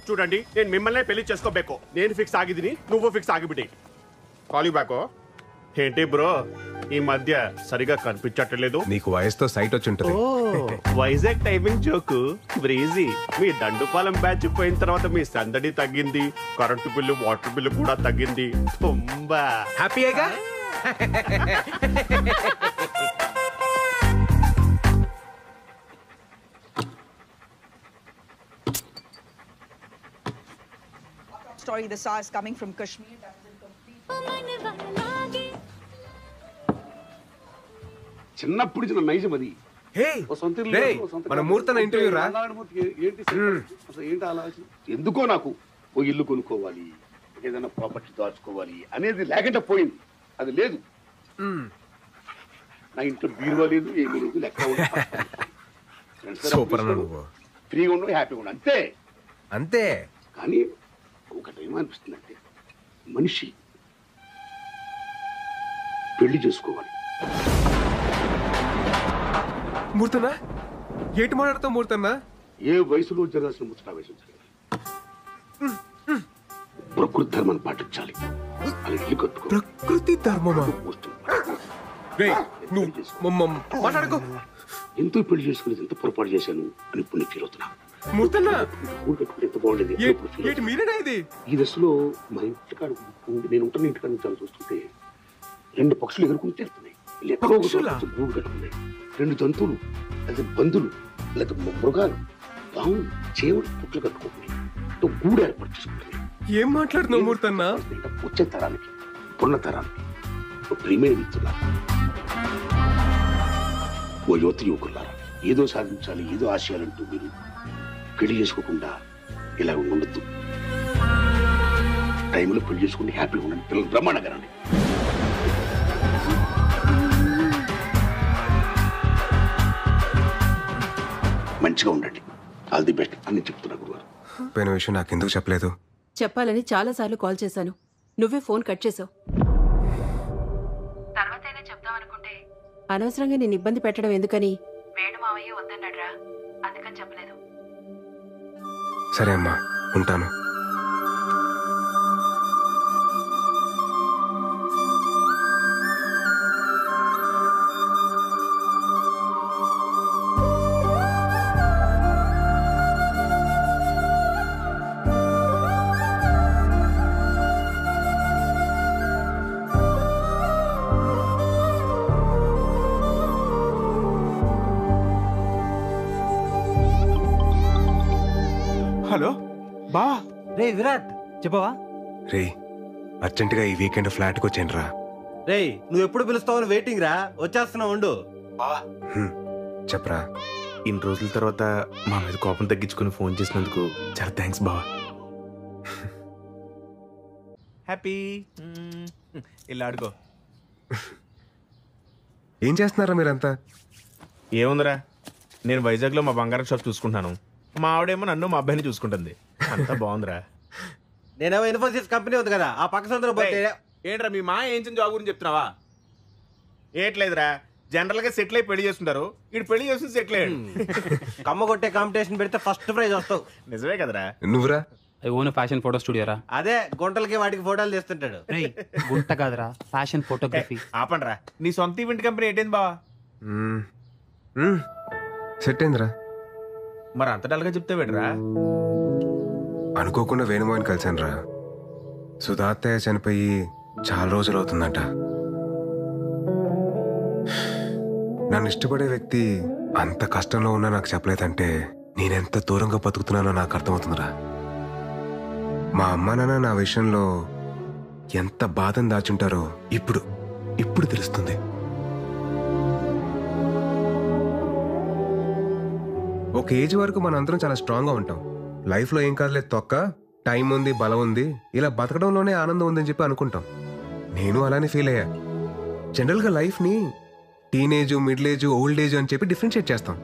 చూడండి, నేను మిమ్మల్నే పెళ్లి చేసుకోబేకో. నేను ఫిక్స్ ಆಗಿದ್ದೀನಿ, నువ్వు ఫిక్స్ ಆಗಿಬಿಡಿ. Call you back. ఏంటి బ్రో, ఈ మధ్య సరిగా కనిపించట్లేదు. నీకు వయసుతో సైట్ వచ్చి ఉంటుంది. Vizag timing joke breezy. మీ దండుపాలెం బ్యాచ్ పోయిన తర్వాత మీ సందడి తగ్గింది, కరెంటు బిల్లు వాటర్ బిల్లు కూడా తగ్గింది. తుంబా హ్యాపీగా. Story, the saw is coming from Kashmir. చిన్నప్పుడు చిన్న నైజం అది. మన మూర్తన ఇంటర్వ్యూ రా. ఏంటి అసలు ఏంటి ఆలోచన? ఎందుకో నాకు ఓ ఇల్లు కొనుక్కోవాలి, ఏదైనా ప్రాపర్టీ దాచుకోవాలి అనేది లేకుండా పోయింది. అది లేదు. నా ఇంట్లో బీరువా లేదు, ఏమీ లేదు, లెక్క ఫ్రీగా ఉండవు, హ్యాపీగా ఉండవు, అంతే అంతే. కానీ ఒకటి ఏమనిపిస్తుంది అంటే మనిషి పెళ్లి చేసుకోవాలి. మూర్తన్నా ఏటి మాట్లాడుతావు మూర్తన్నా? ఏ వయసులో జరగాల్సిన ముచ్చట వయసు జరగాలి. ప్రకృతి ధర్మాన్ని పాటించాలి. అలా ఇల్లు కట్టుకో. ప్రకృతి ధర్మమా? మాట్లాడుకో. ఎంతో పెళ్లి చేసుకుని ఎంత పొరపాటు చేశాను అని ఇప్పుడు నేను ఫీల్ అవుతున్నా. మూర్తన్నా ఎంత బాగుండేది. ఈ దశలో మా ఇంటికాడ నేను ఉంటాను, ఇంటికాడ చాలా చూస్తుంటే 2 పక్షులు ఎగురుకుని తిరుగుతున్నాయి. ఎక్కడో గూడు కట్టుకున్నాయి. 2 జంతువులు లేదా బంధులు లేదా మృగాలు, పాములు, చేవులు పుట్లు కట్టుకుంటున్నాయి. గూడు ఏర్పాటు చేసుకుంటున్నాయి. ఏం మాట్లాడుతున్నావు మూర్తన్నా? వచ్చే తరానికి, పున్న తరానికి ప్రియమైన మిత్రులారా, ఓ యువతి యువకులారా, ఏదో సాధించాలి, ఏదో ఆశయాలంటూ మీరు పెళ్లి చేసుకోకుండా ఇలా ఉండొద్దు. టైంలో పెళ్లి చేసుకుంటే హ్యాపీగా ఉండండి. పిల్లలు బ్రహ్మాండంగానండి. మంచిగా ఉండండి. ఆల్ ది బెస్ట్ అని చెప్తున్నా గురుగారు. పోయిన విషయం నాకు ఎందుకు చెప్పలేదు? చెప్పాలని చాలాసార్లు కాల్ చేశాను, నువ్వే ఫోన్ కట్ చేసావు. తర్వాతైనా చెప్దామనుకుంటే అనవసరంగా నేను ఇబ్బంది పెట్టడం ఎందుకని వేణు మావయ్య వద్దన్నాడ్రా, అందుకని చెప్పలేదు. సరే అమ్మా, ఉంటాను. హలో బా. రే విరాట్, చెప్పవా? రే అర్జెంటుగా ఈ వీకెండ్ ఫ్లాట్కి వచ్చాను రా. రే నువ్వు ఎప్పుడు పిలుస్తావని వెయిటింగ్ రా, వచ్చేస్తున్నావు ఉండు. చెప్పరా. ఇన్ని రోజుల తర్వాత మా మీద కోపం తగ్గించుకుని ఫోన్ చేసినందుకు చాలా థ్యాంక్స్ బావా. హ్యాపీ. ఇలా ఆడుకో. ఏం చేస్తున్నారా మీరంతా? ఏముందిరా, నేను వైజాగ్లో మా బంగారం షాప్ చూసుకుంటాను, మా ఆవిడేమో నన్ను మా అబ్బాయిని చూసుకుంటుంది. అంతా బాగుందిరా. నేనేమో ఇన్ఫోసిస్ కంపెనీ ఉంది కదా, ఆ పక్క సందులో పోతే. ఏంట్రా మీ మా ఏం జాబ్ గురించి చెప్తున్నావా? ఏట్లేదురా, జనరల్ గా సెటిల్ అయి పెళ్లి చేస్తుంటారు, ఇటు పెళ్లి చేసి సెటిల్ అయ్యాడు. కమ్మ కొట్టే కాంపిటీషన్ పెడితే ఫస్ట్ ప్రైజ్ వస్తావు. నిజమే కదరా. నువ్వురా? I own fashion photo studio రా. అదే గుంటలకి వాటికి ఫోటోలు తీస్తుంటాడు. గుంట కాదురా, ఫ్యాషన్ ఫోటోగ్రఫీ. ఆపండ్రా, నీ సొంత ఈవెంట్ కంపెనీ ఏంటైంది బావా? సెట్ అయిందిరా. మరి అంత డల్గా చెప్తే వేడరా? అనుకోకుండా వేణుమోహన్ కలిశాను రా. సుధాత్తయ్య చనిపోయి చాలా రోజులు అవుతుందట. నన్ను ఇష్టపడే వ్యక్తి అంత కష్టంలో ఉన్నా నాకు చెప్పలేదంటే నేనెంత దూరంగా బతుకుతున్నానో నాకు అర్థమవుతుందిరా. మా అమ్మ నాన్న నా విషయంలో ఎంత బాధను దాచుంటారో ఇప్పుడు తెలుస్తుంది. ఒక ఏజ్ వరకు మనందరం చాలా స్ట్రాంగ్గా ఉంటాం. లైఫ్లో ఏం కాదులేదు తొక్క, టైం ఉంది, బలం ఉంది, ఇలా బతకడంలోనే ఆనందం ఉందని చెప్పి అనుకుంటాం. నేను అలానే ఫీల్ అయ్యా. జనరల్గా లైఫ్ని teenage, middle age, old age అని చెప్పి డిఫరెన్షియేట్ చేస్తాం.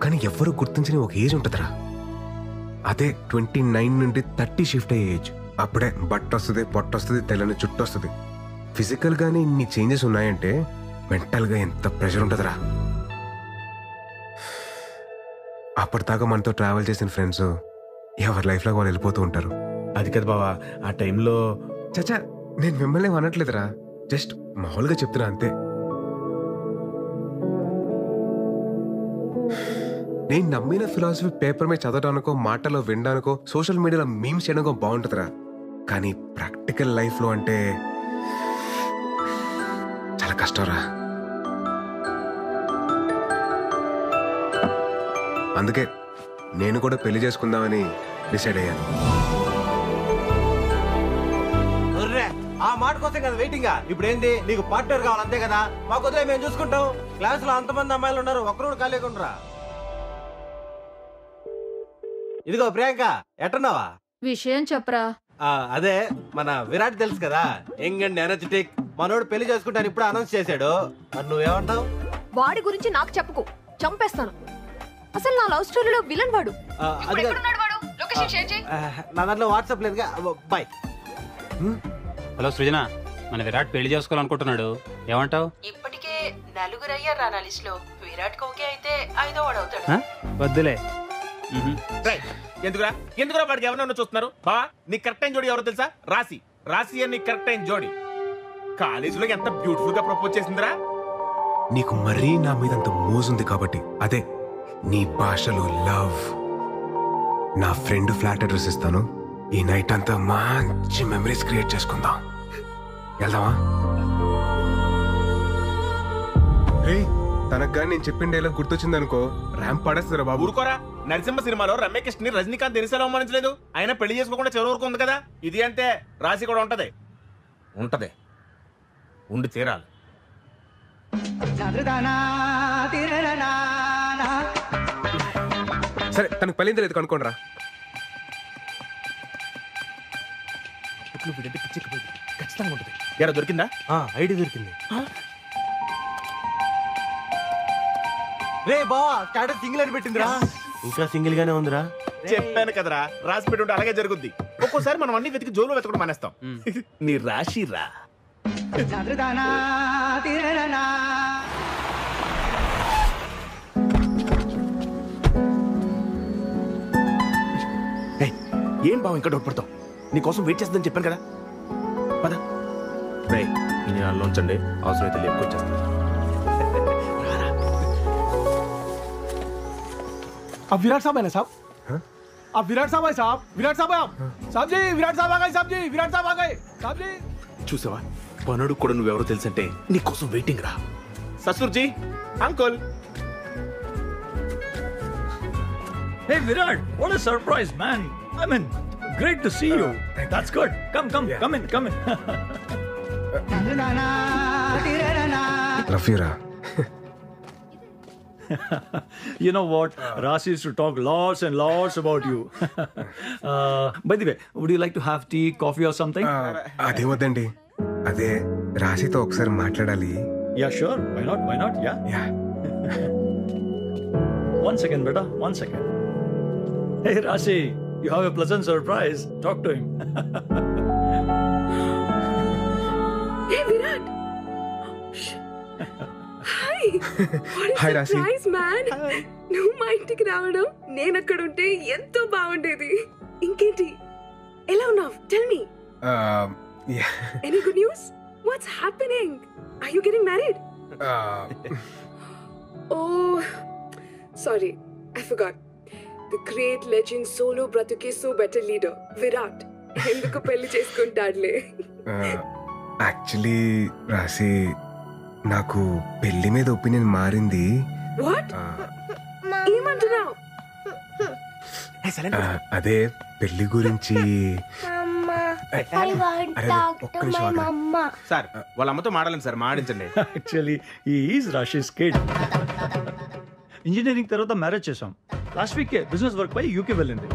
కానీ ఎవ్వరూ గుర్తించని ఒక ఏజ్ ఉంటుందిరా, అదే 29 నుండి 30 షిఫ్ట్ అయ్యే ఏజ్. అప్పుడే బట్ట వస్తుంది, పొట్ట వస్తుంది, తెల్లని చుట్టూ వస్తుంది. ఫిజికల్గానే ఇన్ని చేంజెస్ ఉన్నాయంటే మెంటల్గా ఎంత ప్రెషర్ ఉంటుందిరా. అప్పటిదాకా మనతో ట్రావెల్ చేసిన ఫ్రెండ్స్ ఎవరి లైఫ్లో వాళ్ళు వెళ్ళిపోతూ ఉంటారు. అది కదా బావా, ఆ టైంలో. చచ్చా, నేను మిమ్మల్ని అనట్లేదురా, జస్ట్ మామూలుగా చెప్తున్నా అంతే. నేను నమ్మిన ఫిలాసఫీ పేపర్ మీద చదవడానికో, మాటలో వినడానికో, సోషల్ మీడియాలో మీమ్స్ చేయడానికో బాగుంటుందిరా. కానీ ప్రాక్టికల్ లైఫ్లో అంటే కష్టంరా. అందుకే నేను కూడా పెళ్లి చేసుకుందామని డిసైడ్ అయ్యాను. ఆ మాట కోసం కదా వెయిటింగ్. ఇప్పుడు ఏంది, నీకు పార్ట్నర్ కావాలి అంతే కదా? మాకు వదిలే, మేము చూసుకుంటాం. క్లాస్ లో అంతమంది అమ్మాయిలు ఉన్నారు, ఒక్కరు ఖాళీగా. ఇదిగో ప్రియాంక, ఎట్టున్నావా? విషయం చెప్పరా. అదే మన విరాట్ తెలుసు కదా, యంగ్ అండ్ ఎనర్జెటిక్. మనోడు పెళ్లి చేసుకుంటాను ఇప్పుడు అనౌన్స్ చేశాడు. మరి నువ్వేమంటావు? వాడి గురించి నాకు చెప్పుకో, చంపేస్తాను. అసలు నా లవ్ స్టోరీలో విలన్ వాడు. నా దాంట్లో వాట్సాప్ లేదుగా. బాయ్. హలో సృజన, మన విరాట్ పెళ్లి చేసుకోవాలనుకుంటున్నాడు, ఏమంటావు? ఇప్పటికే నలుగురు అయ్యారు నా లిస్ట్ లో. విరాట్ కోకే అయితే 5వ వాడు అవుతాడు. వద్దులే. ఎందుకురా వాడికి ఎవరన్నా చూస్తున్నారు? బా, నీ కరెక్ట్ టైం జోడి ఎవరో తెలుసా? రాశి. రాశి అని నీ కరెక్ట్ టైం జోడి. కాలేజీలో ఎంత బ్యూటిఫుల్ గా ప్రపోజ్ చేసిందిరా. నీకు మరీ నా మీద అంత మోజుంది కాబట్టి, అదే నీ భాషలో లవ్. నా ఫ్రెండ్ ఫ్లాట్ అడ్రస్ ఇస్తాను, ఈ నైట్ అంతా మంచి మెమరీస్ క్రియేట్ చేసుకుందాం. వెళ్దామా? రే, తనకు కానీ నేను చెప్పిన డైలాగ్ గుర్తొచ్చింది అనుకో, ర్యాంప్ పడేస్తారా బాబు. ఊరుకోరా. నరసింహ సినిమాలో రమ్యకృష్ణ ని రజనీకాంత్ దినిసేలా అవమానించలేదు. ఆయన పెళ్లి చేసుకోకుండా చివరి వరకు ఉంది కదా. ఇది అంతే, రాశి కూడా ఉంటది. ఉండి తీరాలి. సరే, తనకు పెళ్ళింది లేదు కనుక్కోండి రా. ఖచ్చితంగా ఉంటుంది. ఎరా దొరికిందా? ఐడి దొరికింది. రే బావా, స్టాటస్ సింగిల్ అని పెట్టిందిరా. ఇంకా సింగిల్ గానే ఉందిరా. చెప్పాను కదరా, రాసి పెట్టి ఉంటే అలాగే జరుగుద్ది. ఒక్కోసారి మనం అన్ని వెతికి జోలు వెతకడం మానేస్తాం. నీ రాశి రా. ఏం బావ ఇంకా డౌట్ పడతావు? నీకోసం వెయిట్ చేస్తుందని చెప్పాను కదా. పద. ఉంచండి, అవసరమైతే లేపుకొచ్చేస్తాను. अब विराट साहब है ना साहब? अब विराट साहब है साहब? विराट साहब है आप? साहब जी, विराट साहब आ गए साहब जी, विराट साहब आ गए साहब जी. చూసావా, పనుడు కూడా నువ్వెవరో తెలుసంటే నీకోసం వెయిటింగ్ రా. ససూర్జీ, uncle. Hey Virat, what a surprise, man. I mean, great to see you. That's good. Come in. Love you రా. You know what? Rasi used to talk lots and lots about you. By the way, would you like to have tea, coffee or something? అదే వద్దండి, అదే రాశితో ఒకసారి మాట్లాడాలి. Yeah, sure. Why not? Yeah. 1 second, beta. 1 second. Hey Rasi, you have a pleasant surprise. Talk to him. Hey Virat. Hi. Hi Rashi. Nice man. నువ్వు మా ఇంటికి రావడం, నేను అక్కడ ఉంటే ఎంతో బాగుండేది. ఇంకేంటి, ఎలా ఉన్నావు? Tell me. Any good news? What's happening? Are you getting married? Oh, sorry, I forgot. The great legend solo bratuke so better leader, Virat. ఎందుకు పెళ్లి చేసుకుంటాడులే. యాక్చువల్లీ రాశి, నాకు పెళ్లి మీద ఒపీనియన్ మారింది. వాట్? ఏమంటున్నావు? అదే పెళ్లి గురించి. సార్, వాళ్ళ అమ్మతో మాడాలని సార్, మాడించండి. Actually, he is Rashi's kid. Engineering తర్వాత మ్యారేజ్ చేసాం. లాస్ట్ వీక్ బిజినెస్ వర్క్ పై యూకే వెళ్ళింది.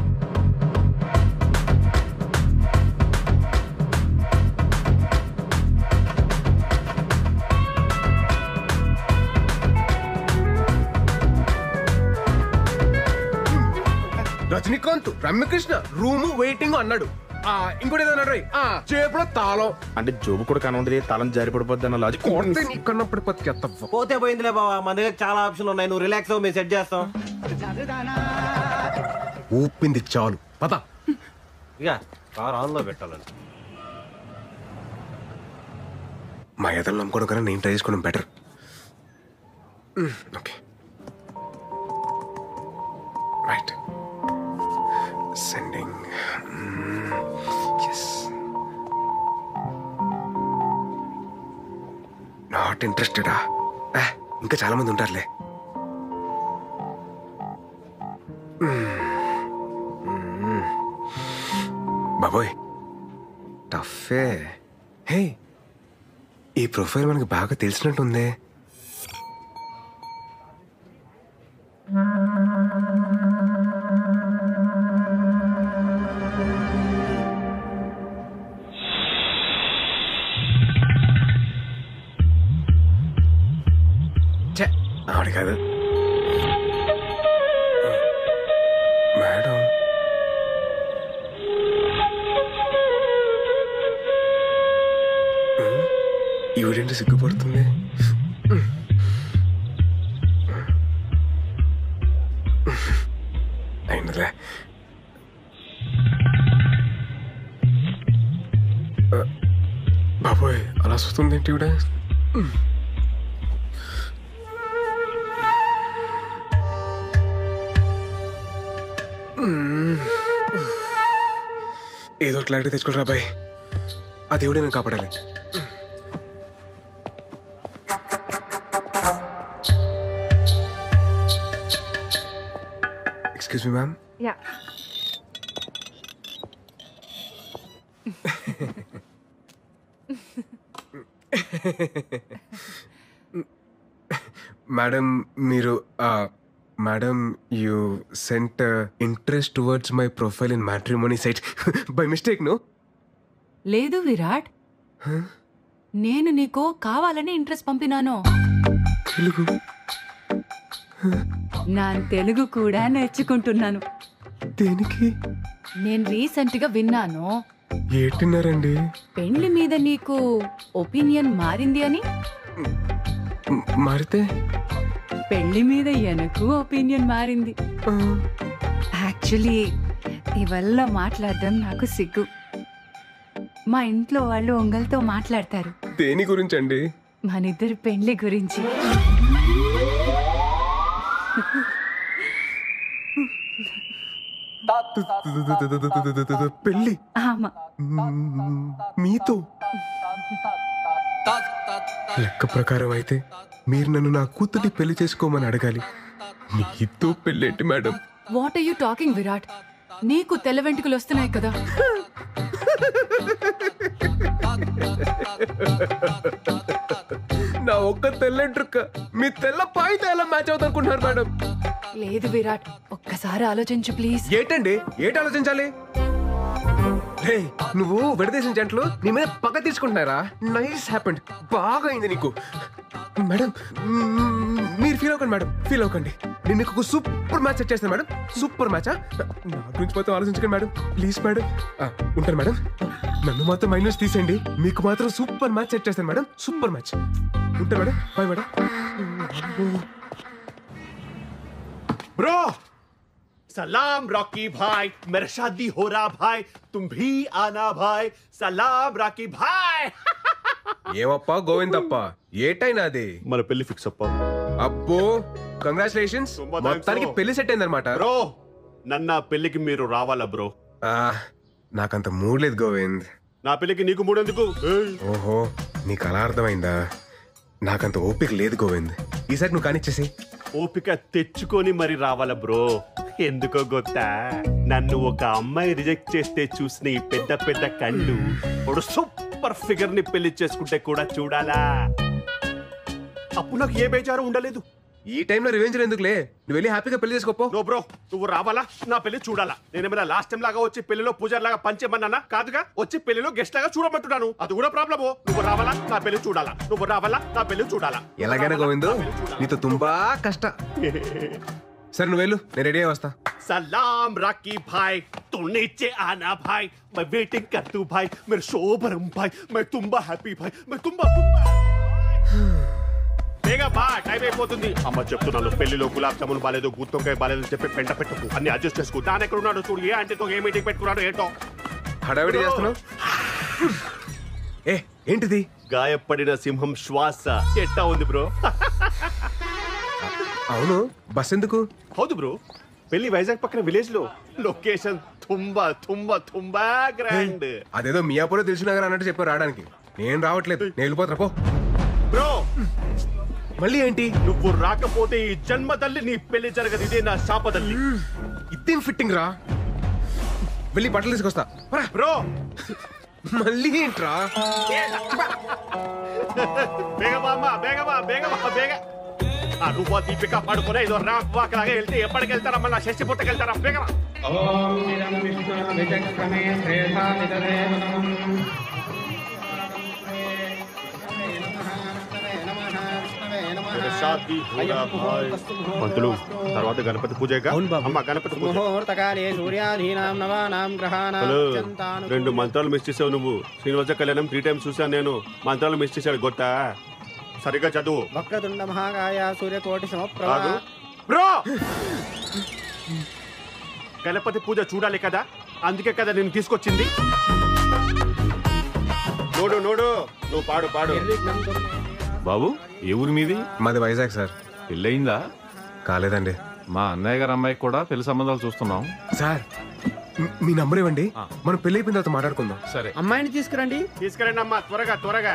రజనీకాంత్, రమ్యకృష్ణ రూము వెయిటింగ్ అన్నాడు. ఇంకోటి ఏదో అన్నాడు, చేపలో తాళం అంటే జోబు కూడా కనుంది, తాళం జారి పడిపోద్ది అన్న లాజిక్. పోతే పోయిందిలే బావా, మన దగ్గర చాలా ఆప్షన్లు ఉన్నాయి. నువ్వు రిలాక్స్ అవ్వు, మేము సెట్ చేస్తాం. ఊపింది చాలు, పద. ఇక కార్ ఆన్ లో పెట్టాలని మా ఎదలు నమ్ముకోవడం కన్నా నేను ట్రై చేసుకోవడం better. Okay, right. Sending. Yes. Not not ఇంట్రెస్టెడా? ఇంకా చాలా మంది ఉంటారులే. బాబోయ్ టఫే. హే, ఈ ప్రొఫైల్ మనకి బాగా తెలిసినట్టుందే. ఆవిడ కాదు మేడం. ఈవిడేంటి సిగ్గుపడుతుంది? అయినలే. బాబోయ్ అలా వస్తుంది ఏంటి ఈవిడ? ఏదో క్లారిటీ తెచ్చుకోరా బాయ్. ఆ దేవుడే నేను కాపాడాలి. Excuse me ma'am. Yeah. Madam మీరు madam you sent interest towards my profile in matrimony site by mistake no? లేదు విరాట్, నేను నీకు కావాలని ఇంట్రెస్ట్ పంపినాను. తెలుగు? నా తెలుగు కూడా నేర్చుకుంటున్నాను. దేనికి? నేను రీసెంట్ గా విన్నాను ఏంటిన్నారండి? పెళ్లి మీద నీకు ఒపీనియన్ మారింది అని. మారితే? పెళ్లి మీద ఎనకు ఒపీనియన్ మారింది. యాక్చువల్లీ ఇవల్ల మాట్లాడడం నాకు సిగ్గు. మా ఇంట్లో వాళ్ళు ఒంగల్తో మాట్లాడతారు. దేని గురించి అండి? మనిద్దరి పెళ్లి గురించి. పెళ్లి? ఆమా. మీతో? లెక్క ప్రకారం అయితే మీరు నన్ను నా కూతుర్ని పెళ్లి చేసుకోమని అడగాలి. మీతో పెళ్ళేంటి madam? What are you talking Virat? నీకు తెల్ల వెంట్రుకలు వస్తున్నాయి కదా. నా ఒక్క తెల్లెంట్రుక మీ తెల్ల పాయితో ఎలా మ్యాచ్ అవుతుంది అనుకుంటున్నారు మేడం? లేదు విరాట్, ఒక్కసారి ఆలోచించు ప్లీజ్. ఏంటండి ఏంటి ఆలోచించాలి? నువ్వు విడదీసిన జంటలు నీ మీద పగ తీసుకుంటున్నారా? నైస్ హ్యాపెండ్, బాగా అయింది నీకు. మేడం మీరు ఫీల్ అవ్వకండి మేడం, ఫీల్ అవ్వకండి. నేను నీకు ఒక సూపర్ మ్యాచ్ సెట్ చేస్తాను మేడం. సూపర్ మ్యాచా? నా గురించి మొత్తం ఆలోచించకండి మేడం ప్లీజ్ మేడం. ఉంటాను మేడం. నన్ను మాత్రం మైనస్ తీసేయండి. మీకు మాత్రం సూపర్ మ్యాచ్ సెట్ చేస్తాను మేడం. Super match. ఉంటాను మేడం. Bye madam. ब्रो सलाम रॉकी भाई, मेरा शादी हो रहा भाई, तुम भी आना भाई. सलाम रॉकी भाई. ఏమప్పా గోవిందప్ప, ఏటైనా అది మన పెళ్లి ఫిక్స్ అప్ప. అబ్బో కంగ్రాచులేషన్స్, మొత్తానికి పెళ్లి సెట్ అయిందన్నమాట. బ్రో నన్న పెళ్లికి మీరు రావాలా బ్రో? నాకంత మూడ్ లేదు గోవింద్. నా పెళ్లికి నీకు మూడు ఎందుకు? ఓహో నీకు అలా అర్థమైందా? నాకంత ఓపిక లేదు గోవింద్. ఈసారి నువ్వు కానిచ్చేసి. ఓపిక తెచ్చుకొని మరి రావాలా బ్రో? ఎందుకో గొత్తా, నన్ను ఒక అమ్మాయి రిజెక్ట్ చేస్తే చూసిన ఈ పెద్ద పెద్ద కళ్ళు ఒక సూపర్ ఫిగర్ ని పెళ్లి చేసుకుంటే కూడా చూడాలా? అప్పుడు నాకు ఏ బేజారు ఉండలేదు. ఈ టైంలో రివెంజ్ ఎందుకులే, నువ్వు వెళ్ళి హ్యాపీగా పెళ్లి చేసుకోపో. నో బ్రో, నువ్వు రావాలా, నా పెళ్లి చూడాలా? నేనేమైనా లాస్ట్ టైం లాగా వచ్చి పెళ్లిలో పూజారి లాగా పంచేమన్నానా? కాదుగా, వచ్చి పెళ్లిలో గెస్ట్ లాగా చూడమంటున్నాను. అది కూడా ప్రాబ్లము. నువ్వు రావాలా, నా పెళ్లి చూడాలా? నువ్వు రావాలా, నా పెళ్లి చూడాలా? ఎలాగైనా గోవిందు నీతో తుంబా కష్ట. సరే నువ్వు వెళ్ళు, నేను రెడీ అయ్యి వస్తా. सलाम राकी भाई, तू नीचे आना भाई, मैं वेटिंग कर तू भाई, मेरे शोभरम भाई, मैं तुम्बा हैप्पी भाई, मैं तुम्बा బేగా బా, టైం అయిపోతుంది. అమ్మ చెప్తున్నాను, పెళ్లిలో గులాబ్ జామున్ బాలేదు, గుత్తొంకాయ బాలేదు చెప్పి పెంట పెట్టుకు, అన్ని అడ్జస్ట్ చేసుకో. దాని ఎక్కడ ఉన్నాడు చూడు, ఏ ఆంటీతో ఏ మీటింగ్ పెట్టుకున్నాడు ఏంటో. హడావిడి చేస్తున్నావు. ఏ ఏంటిది? గాయపడిన సింహం శ్వాస ఎట్టా ఉంది బ్రో? అవును, బస్ ఎందుకు? హౌదు బ్రో, పెళ్లి వైజాగ్ పక్కన విలేజ్ లో, లొకేషన్ తుంబా తుంబా తుంబా గ్రాండ్. అదేదో మియాపూర్ తెలిసిన అన్నట్టు చెప్పారు రావడానికి. నేను రావట్లేదు, నేను వెళ్ళిపోతున్నా పో. బ్రో మళ్ళీ ఏంటి? నువ్వు రాకపోతే ఈ జన్మ తల్లి నీ పెళ్లి జరగదు. ఇదే నా శాపదల్లి. ఇదేం ఫిట్టింగ్ రా? వెళ్ళి బట్టలు తీసుకొస్తా బ్రో. మళ్ళీ ఏంట్రా? బేగమా బేగ. ఆ రూపా దీపిక పడుకునే ఇదో ర్యాంప్ వాక్ లాగా వెళ్తే ఎప్పటికి వెళ్తారా? మళ్ళీ షష్టి పుట్టకి వెళ్తారా? బేగమా. పంతులు తర్వాత గణపతి పూజ. అమ్మ గణపతి పూజ. హలో, 2 మంత్రాలు మిస్ చేసావు నువ్వు. శ్రీనివాస కళ్యాణం 3 times చూసాను నేను. మంత్రాలు మిస్ చేశాడు గొట్ట. సరిగ్గా చదువు. వక్రతుండ మహాకాయ సూర్యకోటి సమప్రభ. బ్రో, గణపతి పూజ చూడాలి కదా, అందుకే కదా నేను తీసుకొచ్చింది. నోడు నువ్వు పాడు. బాబు, ఏ ఊరి మీది? మాది వైజాగ్ సార్. పెళ్ళయిందా? కాలేదండి. మా అన్నయ్య గారు అమ్మాయికి కూడా పెళ్లి సంబంధాలు చూస్తున్నాం సార్. మీ నంబర్ ఇవ్వండి, మనం పెళ్లి అయిపోయిన తర్వాత మాట్లాడుకుందాం. సరే. అమ్మాయిని తీసుకురండి అమ్మా, త్వరగా.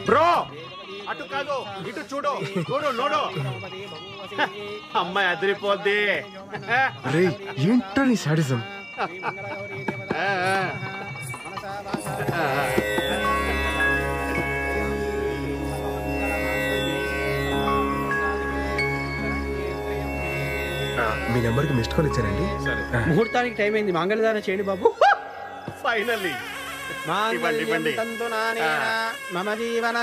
బ్రో, అటు కాదు ఇటు చూడు. నోడు. అమ్మాయి అదిరిపోద్ది. అరే ఏంటో నీ సాడిజం. మీ నెంబర్ కి మిస్డ్ కాల్ ఇచ్చారండి. ముహూర్తానికి టైం అయింది. మంగళదాన చేయండి బాబు. ఫైనల్లీ మమ జీవన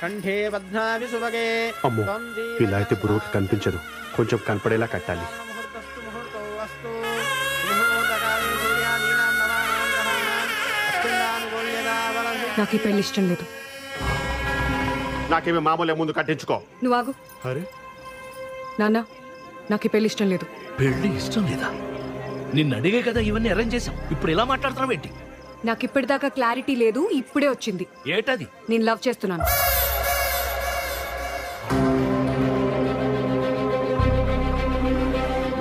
కంఠే పద్మావి సుభగే. అమ్మో, ఇలా అయితే బ్రోకి కనిపించదు. కొంచెం కనపడేలా కట్టాలి. నాకు ఈ పెళ్లి ఇష్టం లేదు. నాకేమి మామూలే, ముందు కట్టించుకో. నువ్వు ఆగు. అరే నాన్న, నాకు ఈ పెళ్లి ఇష్టం లేదు. పెళ్లి ఇష్టం లేదా? నిన్ను అడిగే కదా ఇవన్నీ అరేంజ్ చేసాం. ఇప్పుడు ఎలా మాట్లాడుతున్నావు ఏంటి? నాకు ఇప్పటిదాకా క్లారిటీ లేదు, ఇప్పుడే వచ్చింది. ఏటది? నేను లవ్ చేస్తున్నాను.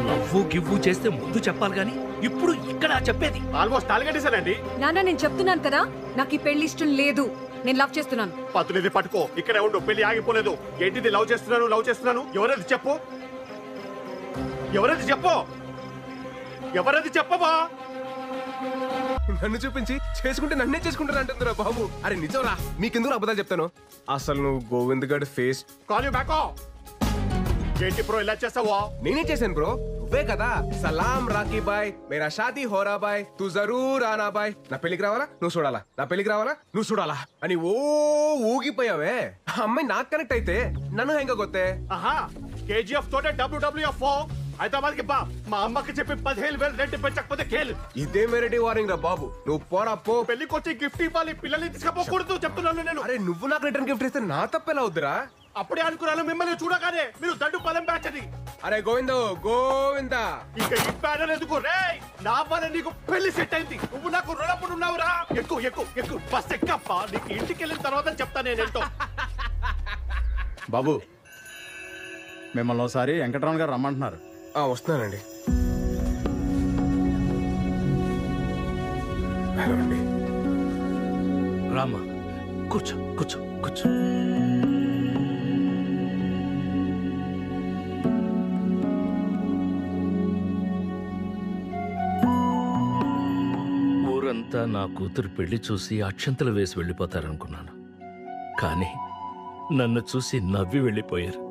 లవ్వు గివ్వు చేస్తే ముందు చెప్పాలి గాని ఇప్పుడు ఇక్కడ చెప్పేది. ఆల్మోస్ట్ తాలిగట్టేశానండి. నాన్న, నేను చెప్తున్నాను కదా, నాకు ఈ పెళ్లి ఇష్టం లేదు. నేను లవ్ చేస్తున్నాను. పతునిది పట్టుకో, ఇక్కడే ఉండు. పెళ్లి ఆగిపోలేదు. ఏంటిది? లవ్ చేస్తున్నాను. ఎవరది చెప్పవా? నన్ను చూపించి చేసుకుంటే నన్నే చేసుకుంటాను అంటుందిరా బాబు. అరే నిజంరా, మీకెందుకు అబద్ధాలు చెప్తాను? అసలు నువ్వు గోవింద్ గడ్ ఫేస్. ఏంటి బ్రో ఇలా చేసావా? నేనే చేశాను బ్రో. నువ్వే కదా సలాం రాకీ బాయ్, మేరా షాదీ హోరా బాయ్, తూ జరూర్ ఆనా బాయ్, నా పెళ్లికి రావాలా నువ్వు చూడాలా, నా పెళ్లికి రావాలా నువ్వు చూడాలా అని ఊగిపోయావే. ఆ అమ్మాయి నాకు కనెక్ట్ అయితే నన్ను హెంగ గొత్తే. కేజీఎఫ్ తోటే WWF హైదరాబాద్ కి బా. మా అమ్మకి చెప్పి 15,000 రెంట్ పెంచకపోతే కేలు. ఇదే మెరటి వార్నింగ్ రా బాబు. నువ్వు పోరా పో. పెళ్లికి వచ్చి గిఫ్ట్ ఇవ్వాలి, పిల్లల్ని తీసుకపోకూడదు చెప్తున్నాను నేను. అరే నువ్వు నాకు రిటర్న్ గిఫ్ట్ ఇస్తే నా తప్పెలా అవుద్దిరా? అప్పుడే అనుకున్నాను మిమ్మల్ని చూడగానే మీరు దండు పదం బ్యాచ్ అది. అరే గోవిందా ఇక ఈ బ్యానర్ ఎందుకు రే? నా వల్ల నీకు పెళ్లి సెట్ అయింది. నువ్వు నాకు రుణపడి ఉన్నావురా. ఎక్కు బస్ ఎక్కప్ప. నీకు ఇంటికి వెళ్ళిన తర్వాత చెప్తా నేనేంటో. బాబు, మిమ్మల్ని ఒకసారి వెంకటరమణ గారు రమ్మంటున్నారు. వస్తున్నానండి. హలో అండి. రామా, కూర్చో. ఊరంతా నా కూతురు పెళ్లి చూసి అక్షంతలు వేసి వెళ్ళిపోతారనుకున్నాను. కానీ నన్ను చూసి నవ్వి వెళ్ళిపోయారు.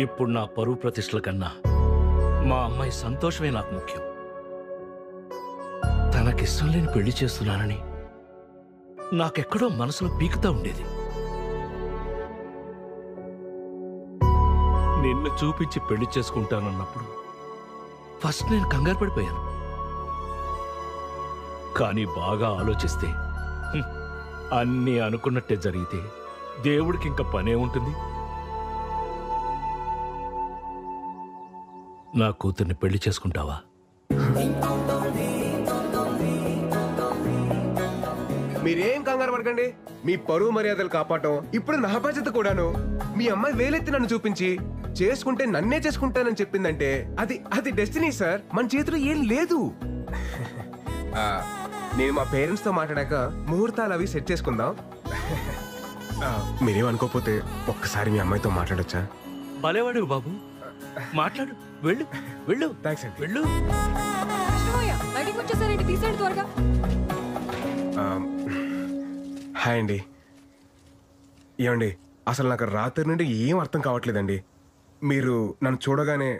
ఇప్పుడు నా పరువు ప్రతిష్టల కన్నా మా అమ్మాయి సంతోషమే నాకు ముఖ్యం. తనకిష్టం లేని పెళ్లి చేస్తున్నానని నాకెక్కడో మనసులో పీకుతా ఉండేది. నిన్ను చూపించి పెళ్లి చేసుకుంటానన్నప్పుడు ఫస్ట్ నేను కంగారు పడిపోయాను. కానీ బాగా ఆలోచిస్తే అన్నీ అనుకున్నట్టే జరిగితే దేవుడికి ఇంకా పనే ఉంటుంది. నా కూతుర్ని పెళ్లి చేసుకుంటావా? మీరేం కంగారు పడకండి. మీ పరువు మర్యాదలు కాపాడటం ఇప్పుడు నా బాధ్యత కూడాను. మీ అమ్మాయి వేలెత్తి నన్ను చూపించి చేసుకుంటే నన్నే చేసుకుంటానని చెప్పిందంటే అది డెస్టినీ సార్. మన చేతిలో ఏం లేదు. నేను మా పేరెంట్స్తో మాట్లాడాక ముహూర్తాలు అవి సెట్ చేసుకుందాం. మీరేమనుకోకపోతే ఒక్కసారి మీ అమ్మాయితో మాట్లాడొచ్చా? భలేవాడు బాబు, మాట్లాడు. వెళ్ళు వెళ్ళు. థ్యాంక్స్ అండి. వెళ్ళు. బయటికి వచ్చేసారేంటి? తీసేయండి త్వరగా. హాయ్ అండి. ఏమండి, అసలు నాకు రాత్రి నుండి ఏం అర్థం కావట్లేదండి. మీరు నన్ను చూడగానే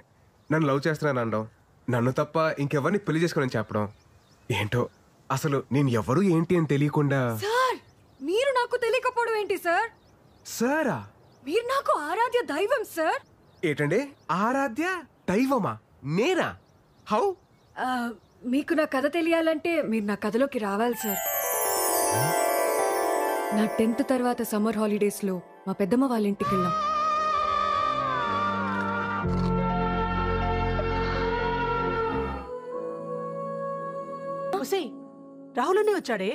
నన్ను లవ్ చేస్తున్నాను అనడం, నన్ను తప్ప ఇంకెవరిని పెళ్లి చేసుకోనని చెప్పడం, ఏంటో అసలు నేను ఎవరు ఏంటి అని తెలియకుండా. సార్, మీరు నాకు తెలియకపోవడం ఏంటి సార్? సారా? మీరు నాకు ఆరాధ్య దైవం సార్. ఏంటండి ఆరాధ్య దైవమా? నేనా? హౌ? మీకు నా కథ తెలియాలంటే మీరు నా కథలోకి రావాలి సార్. నా 10th తర్వాత సమ్మర్ హాలిడేస్ లో మా పెద్దమ్మ వాళ్ళ ఇంటికి వెళ్ళాం. రాహుల్ అన్నయ్య వచ్చాడే?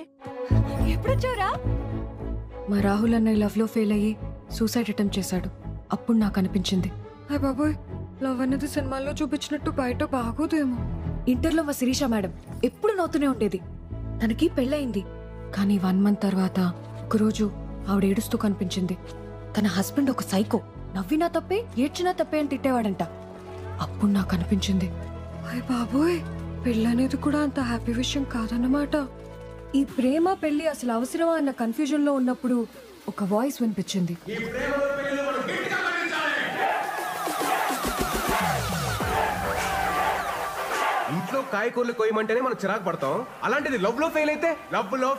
ఎప్పుడొచ్చారా? మా రాహుల్ అన్నయ్య లవ్ లో ఫెయిల్ అయ్యి సూసైడ్ అటెంప్ట్ చేశాడు. అప్పుడు నాకు అనిపించింది, హాయ్ బాబోయ్, లవ్ అన్నది సినిమాల్లో చూపించినట్టు బయట బాగోదేమో. ఇంటర్లో మా శిరీష మేడం ఎప్పుడు నవ్వుతూనే ఉండేది. తనకి పెళ్ళయింది, కానీ 1 month తర్వాత ఒకరోజు ఆవిడ ఏడుస్తూ కనిపించింది. తన హస్బెండ్ ఒక సైకో, నవ్వినా తప్పే ఏడ్చినా తప్పే అని తిట్టేవాడంట. అప్పుడు నాకు అనిపించింది, హాయ్ బాబోయ్, పెళ్ళనేది కూడా అంత హ్యాపీ విషయం కాదన్నమాట. ఈ ప్రేమ పెళ్లి అసలు అవసరమా అన్న కన్ఫ్యూజన్ లో ఉన్నప్పుడు ఒక వాయిస్ వినిపించింది. ఇంట్లో కాయకూరలు కోయమంటేనే మనం చిరాకు పడతాం, అలాంటిది లవ్ లో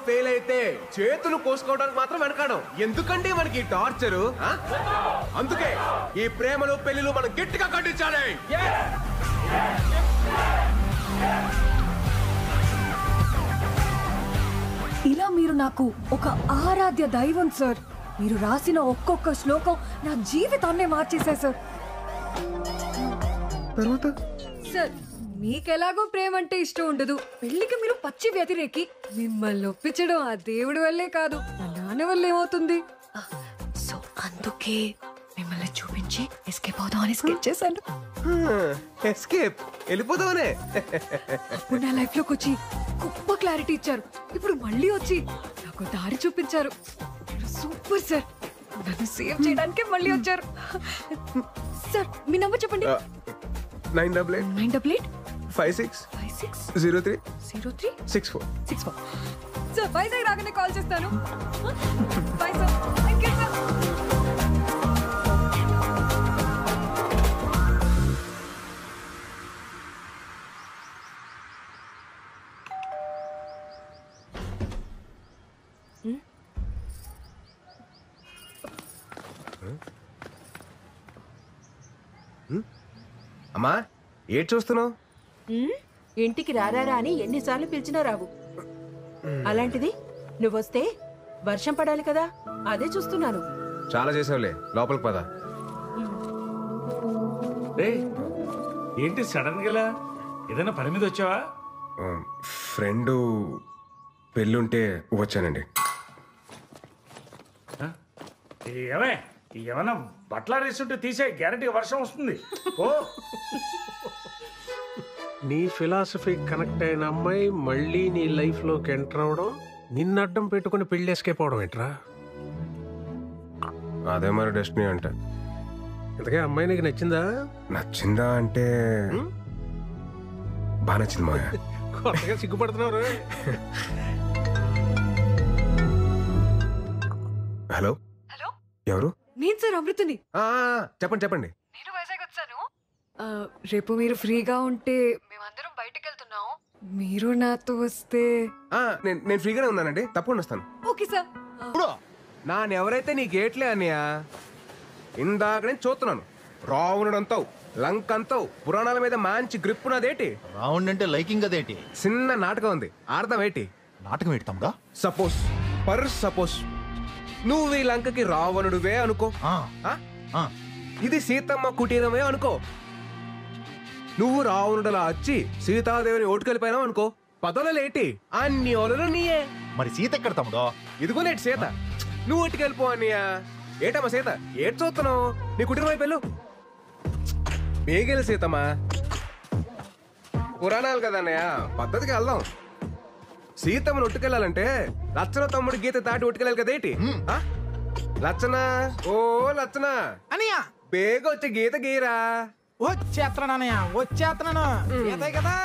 ఫెయిల్ అయితే చేతులు కోసుకోవడానికి మాత్రం వెనకాడం. ఎందుకంటే మనకి టార్చరు. అందుకే ఈ ప్రేమలు పెళ్లిలు మనం గట్టిగా ఖండించాలి. ఇలా మీరు నాకు ఒక ఆరాధ్య దైవం సార్. మీరు రాసిన ఒక్కొక్క శ్లోకం నా జీవితాన్నే మార్చేశారు సార్. తర్వాత సార్, మీకెలాగో ప్రేమ అంటే ఇష్టం ఉండదు, పెళ్లికి మీరు పచ్చి వ్యతిరేకి. మిమ్మల్ని ఒప్పించడం ఆ దేవుడి వల్లే కాదు, మా నాన్న వల్ల ఏమవుతుంది. సో అందుకే మిమ్మల్ని చూపించి ఎస్కేప్ అవుదామని స్కెచ్ చేశాను. ఎస్కేప్ వెళ్ళిపోదామనే. అప్పుడు నా లైఫ్ లోకి వచ్చి గొప్ప క్లారిటీ ఇచ్చారు. ఇప్పుడు మళ్ళీ వచ్చి నాకు దారి చూపించారు. సూపర్ సార్, నన్ను సేవ్ చేయడానికి మళ్ళీ వచ్చారు. సార్, మీ నంబర్ చెప్పండి. 988 56 03 64. సార్, వైజాగ్ రాగానే కాల్ చేస్తాను. Bye sir. Thank you sir. అమ్మా, ఏం చూస్తున్నావు? ఇంటికి రారా అని ఎన్నిసార్లు పిలిచినా రావు. అలాంటిది నువ్వొస్తే వర్షం పడాలి కదా, అదే చూస్తున్నాను. చాలా చేసావులే, లోపలికి పద. ఏంటి సడన్ గా ఏదైనా పని మీద వచ్చావా? ఫ్రెండ్ పెళ్ళుంటే వచ్చానండి. ఏమన్నా బట్టలు వేస్తుంటే తీసే, గ్యారంటీగా వర్షం వస్తుంది. ఓ, నీ ఫిలాసఫీ కనెక్ట్ అయిన అమ్మాయి మళ్ళీ నీ లైఫ్ లోకి ఎంటర్ అవడం, నిన్ను అడ్డం పెట్టుకుని పెళ్లి వేసుకెళ్ళిపోవడం ఏంట్రా? అదే మరి డెస్టినీ అంటే. ఇంతకే అమ్మాయి నీకు నచ్చిందా? నచ్చిందా అంటే బాగా నచ్చింది మా. కొత్తగా సిగ్గుపడుతున్నారు. హలో, ఎవరు? నేను సార్ అమృతని. చెప్పండి చెప్పండి. నేను వైజాగ్ వచ్చాను. రేపు మీరు ఫ్రీగా ఉంటే మేమందరం బయటకు వెళ్తున్నాం. మీరు నాతో వస్తే. నేను ఫ్రీగానే ఉన్నానండి, తప్పకుండా వస్తాను. Okay sir. నానెవరైతే నీ గేట్లే అన్నయ్య, ఇందాక నేను చూస్తున్నాను. రావణుడంతావు, లంక్ అంతావు, పురాణాల మీద మంచి గ్రిప్ ఉన్నదేటి. రావణ్ అంటే లైకింగ్ అదేటి? చిన్న నాటకం ఉంది, అర్థం ఏంటి? నాటకం ఏంటి తమ్ముడా? సపోజ్ నువ్వు ఈ లంకకి రావణుడివే అనుకో, ఇది సీతమ్మ కుటీరమే అనుకో. నువ్వు రావణుడలా వచ్చి సీతాదేవిని ఓటుకెళ్ళిపోయినావు అనుకో, పదవులేటి అన్ని ఓలలు నీయే. మరి సీత ఎక్కడ తమ్ముడో? ఇదిగోనేటి సీత, నువ్వు ఓటుకెళ్ళిపో అన్నయ్య. ఏటమ్మా సీత, ఏటి చూస్తున్నావు? నీ కుటుంబం అయిపోయాలు బేగెలు సీతమ్మా. పురాణాలు కదా అన్నయ్య, పద్ధతికి వెళ్దాం. సీతమ్మను ఒట్టుకెళ్ళాలంటే లచ్చన తమ్ముడు గీత దాటి ఒట్టుకెళ్ళాలి కదేటి లచ్చన ఓ లచ్చన అనియా బేగ వచ్చి గీత గీరా వచ్చేస్తున్నాను అన్నయ్య వచ్చేస్తున్నాను గీతే కదా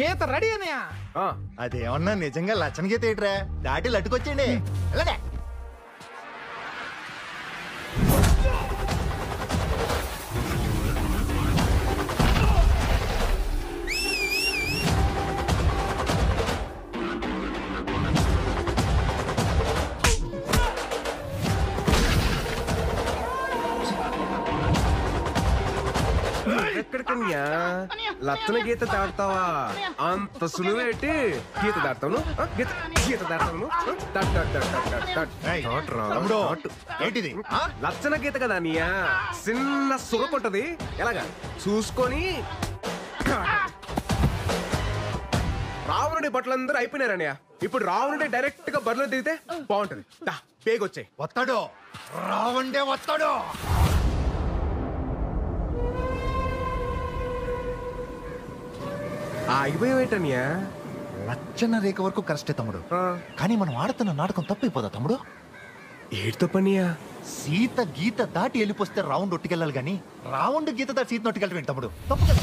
గీత రెడీ అన్నయ్య. అదేమన్నా నిజంగా లచ్చన గీత ఏంట్రా దాటి లట్టుకొచ్చేయండి వెళ్ళండి. ఎక్కడికన్యా లచ్చన గీత దాడతావా? అంత సులువేటి గీత దాడతాను గీత దాడతాను ఏంటిది లచ్చన గీత కదా అనియా, చిన్న సురకొట్టది ఎలాగా చూసుకొని రావణుడి బట్టలందరూ అయిపోయినారనయ్య. ఇప్పుడు రావణుడి డైరెక్ట్ గా బరిలో దిగితే బాగుంటది. పేగొచ్చాయి వస్తాడు రావండే వస్తాడు. ఆగిపోయావేటనియా? లచ్చన రేఖ వరకు కరెస్టే తమ్ముడు, కానీ మనం ఆడుతున్న నాటకం తప్పైపోదా తమ్ముడు? ఏడుతో పనియా? సీత గీత దాటి వెళ్ళిపోతే రౌండ్ ఒట్టుకెళ్ళాలి గాని రౌండ్ గీత దాటి సీత ఒట్టుకెళ్ళటం తమ్ముడు తప్పు కదా.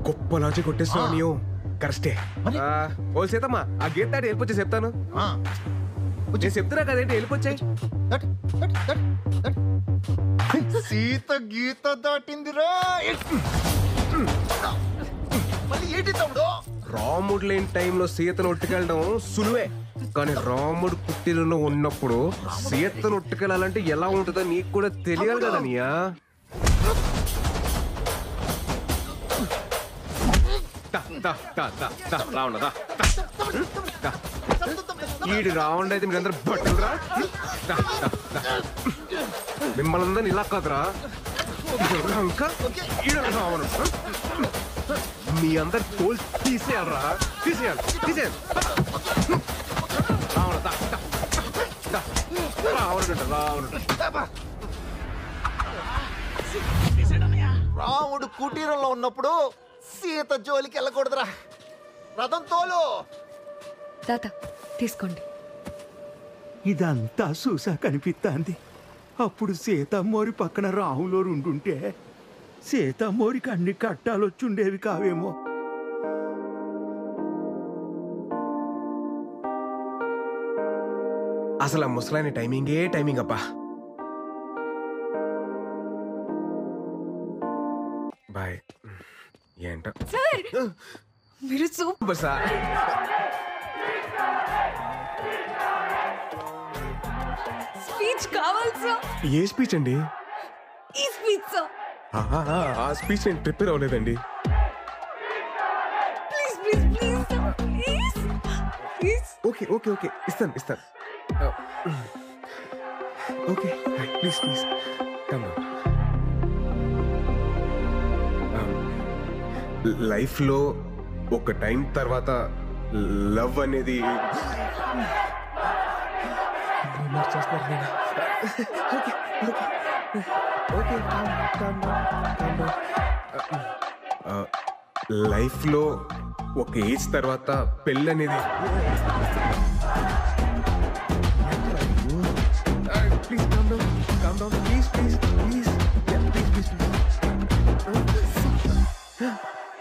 గొప్ప లాజిక్ కొట్టేస్తున్నావు నీవు. కరెస్టే. ఓ సీతమ్మా ఆ గీత దాటి వెళ్ళిపోతే చెప్తాను. నేను చెప్తున్నా కదేంటి వెళ్ళిపోచ్చాయి. సీత గీత దాటిందిరా. మళ్ళీ ఏంటి తమ్ముడు? రాముడు లేని టైంలో సీతను ఒట్టుకెళ్ళడం సులువే, కానీ రాముడు పుట్టినలో ఉన్నప్పుడు సీతను ఒట్టుకెళ్ళాలంటే ఎలా ఉంటుందో నీకు కూడా తెలియాలి కదా నీయా. రావణ ఈడు రావణ అయితే మీరందరూ బట్టురా. మిమ్మల్ని అందరిని ఇలా కాదురా ఇంకా ఈడు రావణ. మీ అందరు తోలు తీసేయాలరా, తీసేయాలి తీసేయాలి. రాముడు కుటీరంలో ఉన్నప్పుడు సీత జోలికి వెళ్ళకూడదురా. రథం తోలు. తాత తీసుకోండి. ఇదంతా చూసా కనిపిస్తాంది. అప్పుడు సీతమ్మోరి పక్కన రాహులో ఉండుంటే సీతమ్మోరికి అన్ని కట్టాలొచ్చుండేవి కావేమో. అసలు ఆ ముసలాయన టైమింగే టైమింగ్ అబ్బా. బాయ్. ఏంట సార్ మీరు సూపర్ సార్. స్పీచ్ కావాలి సార్. ఏ స్పీచ్ అండి? ఈ స్పీచ్ సార్. ఆ స్పీచ్ నేను ప్రిపేర్ అవ్వలేదండి. Please please please sir please please. Okay okay okay ఇస్తాను ఇస్తాను. Okay please please come. లైఫ్లో ఒక టైం తర్వాత లవ్ అనేది లైఫ్లో ఒక ఏజ్ తర్వాత పెళ్ళి అనేది please calm down please please please please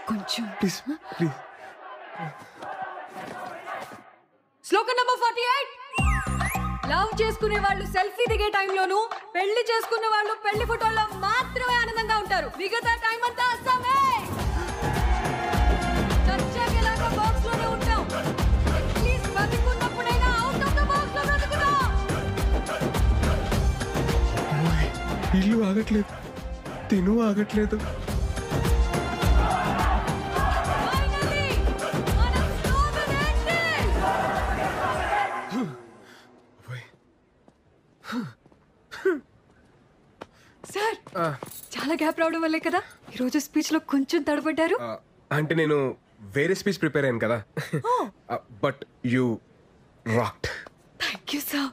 కొంచెం ప్లీజ్ ప్లీజ్. శ్లోకం నంబర్ 48. లవ్ చేసుకునే వాళ్ళు సెల్ఫీ దిగే టైంలోను, పెళ్లి చేసుకునే వాళ్ళు పెళ్లి ఫోటోల్లో మాత్రమే ఆనందంగా ఉంటారు. మిగతా టైం అంతా అస్సామే. చచ్చాక ఎలాగో బాక్స్ లోనే ఉంటాం. ప్లీజ్ బతికున్నప్పుడైనా అవుట్ ఆఫ్ ద బాక్స్ లో బ్రతుకుదాం. ఇల్లు ఆగట్లేదు, తిను ఆగట్లేదు. సార్ చాలా గ్యాప్ రావడం వల్లే కదా ఈరోజు స్పీచ్ లో కొంచెం తడబడ్డారు. అంటే నేను వేరే స్పీచ్ ప్రిపేర్ అయ్యాను కదా. But you rocked. Thank you sir.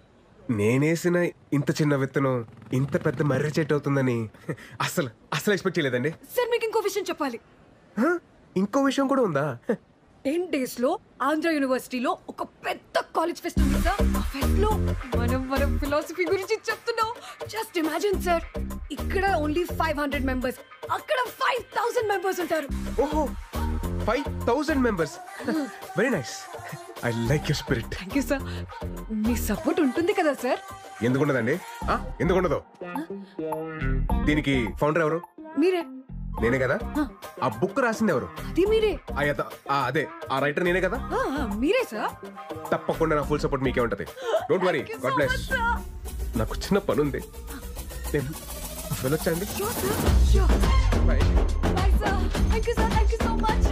నేనేసిన ఇంత చిన్న విత్తనం ఇంత పెద్ద మర్రి చెట్టు అవుతుందని అసలు ఎక్స్పెక్ట్ చేయలేదండి. సార్ మీకు విషయం చెప్పాలి. ఇంకో విషయం కూడా ఉందా? 10 days లో ఆంధ్ర యూనివర్సిటీలో ఒక పెద్ద కాలేజ్ ఫెస్ట్ ఉంది సార్. ఆ ఫెస్ట్ లో మనం ఫిలాసఫీ గురించి చెప్తున్నాం. జస్ట్ ఇమాజిన్ సార్, ఇక్కడ ఓన్లీ 500 మెంబర్స్, అక్కడ 5000 మెంబర్స్ ఉంటారు. ఓహో, 5000 members. Very nice. I like your spirit. Thank you sir. Me support ఉంటుంది కదా సార్? ఎందుకుండదండి? ఎందుకుండదు? దీనికి ఫౌండర్ ఎవరు? మీరే. నేనే కదా. ఆ బుక్ రాసింది ఎవరు? అది మీరే. అదే ఆ రైటర్ నేనే కదా. మీరే సార్. తప్పకుండా నా ఫుల్ సపోర్ట్ మీకే ఉంటది. Don't worry. God bless. నాకు చిన్న పని ఉంది, నేను వెళ్ళొచ్చండి. Bye sir. Thank you sir. Thank you so much.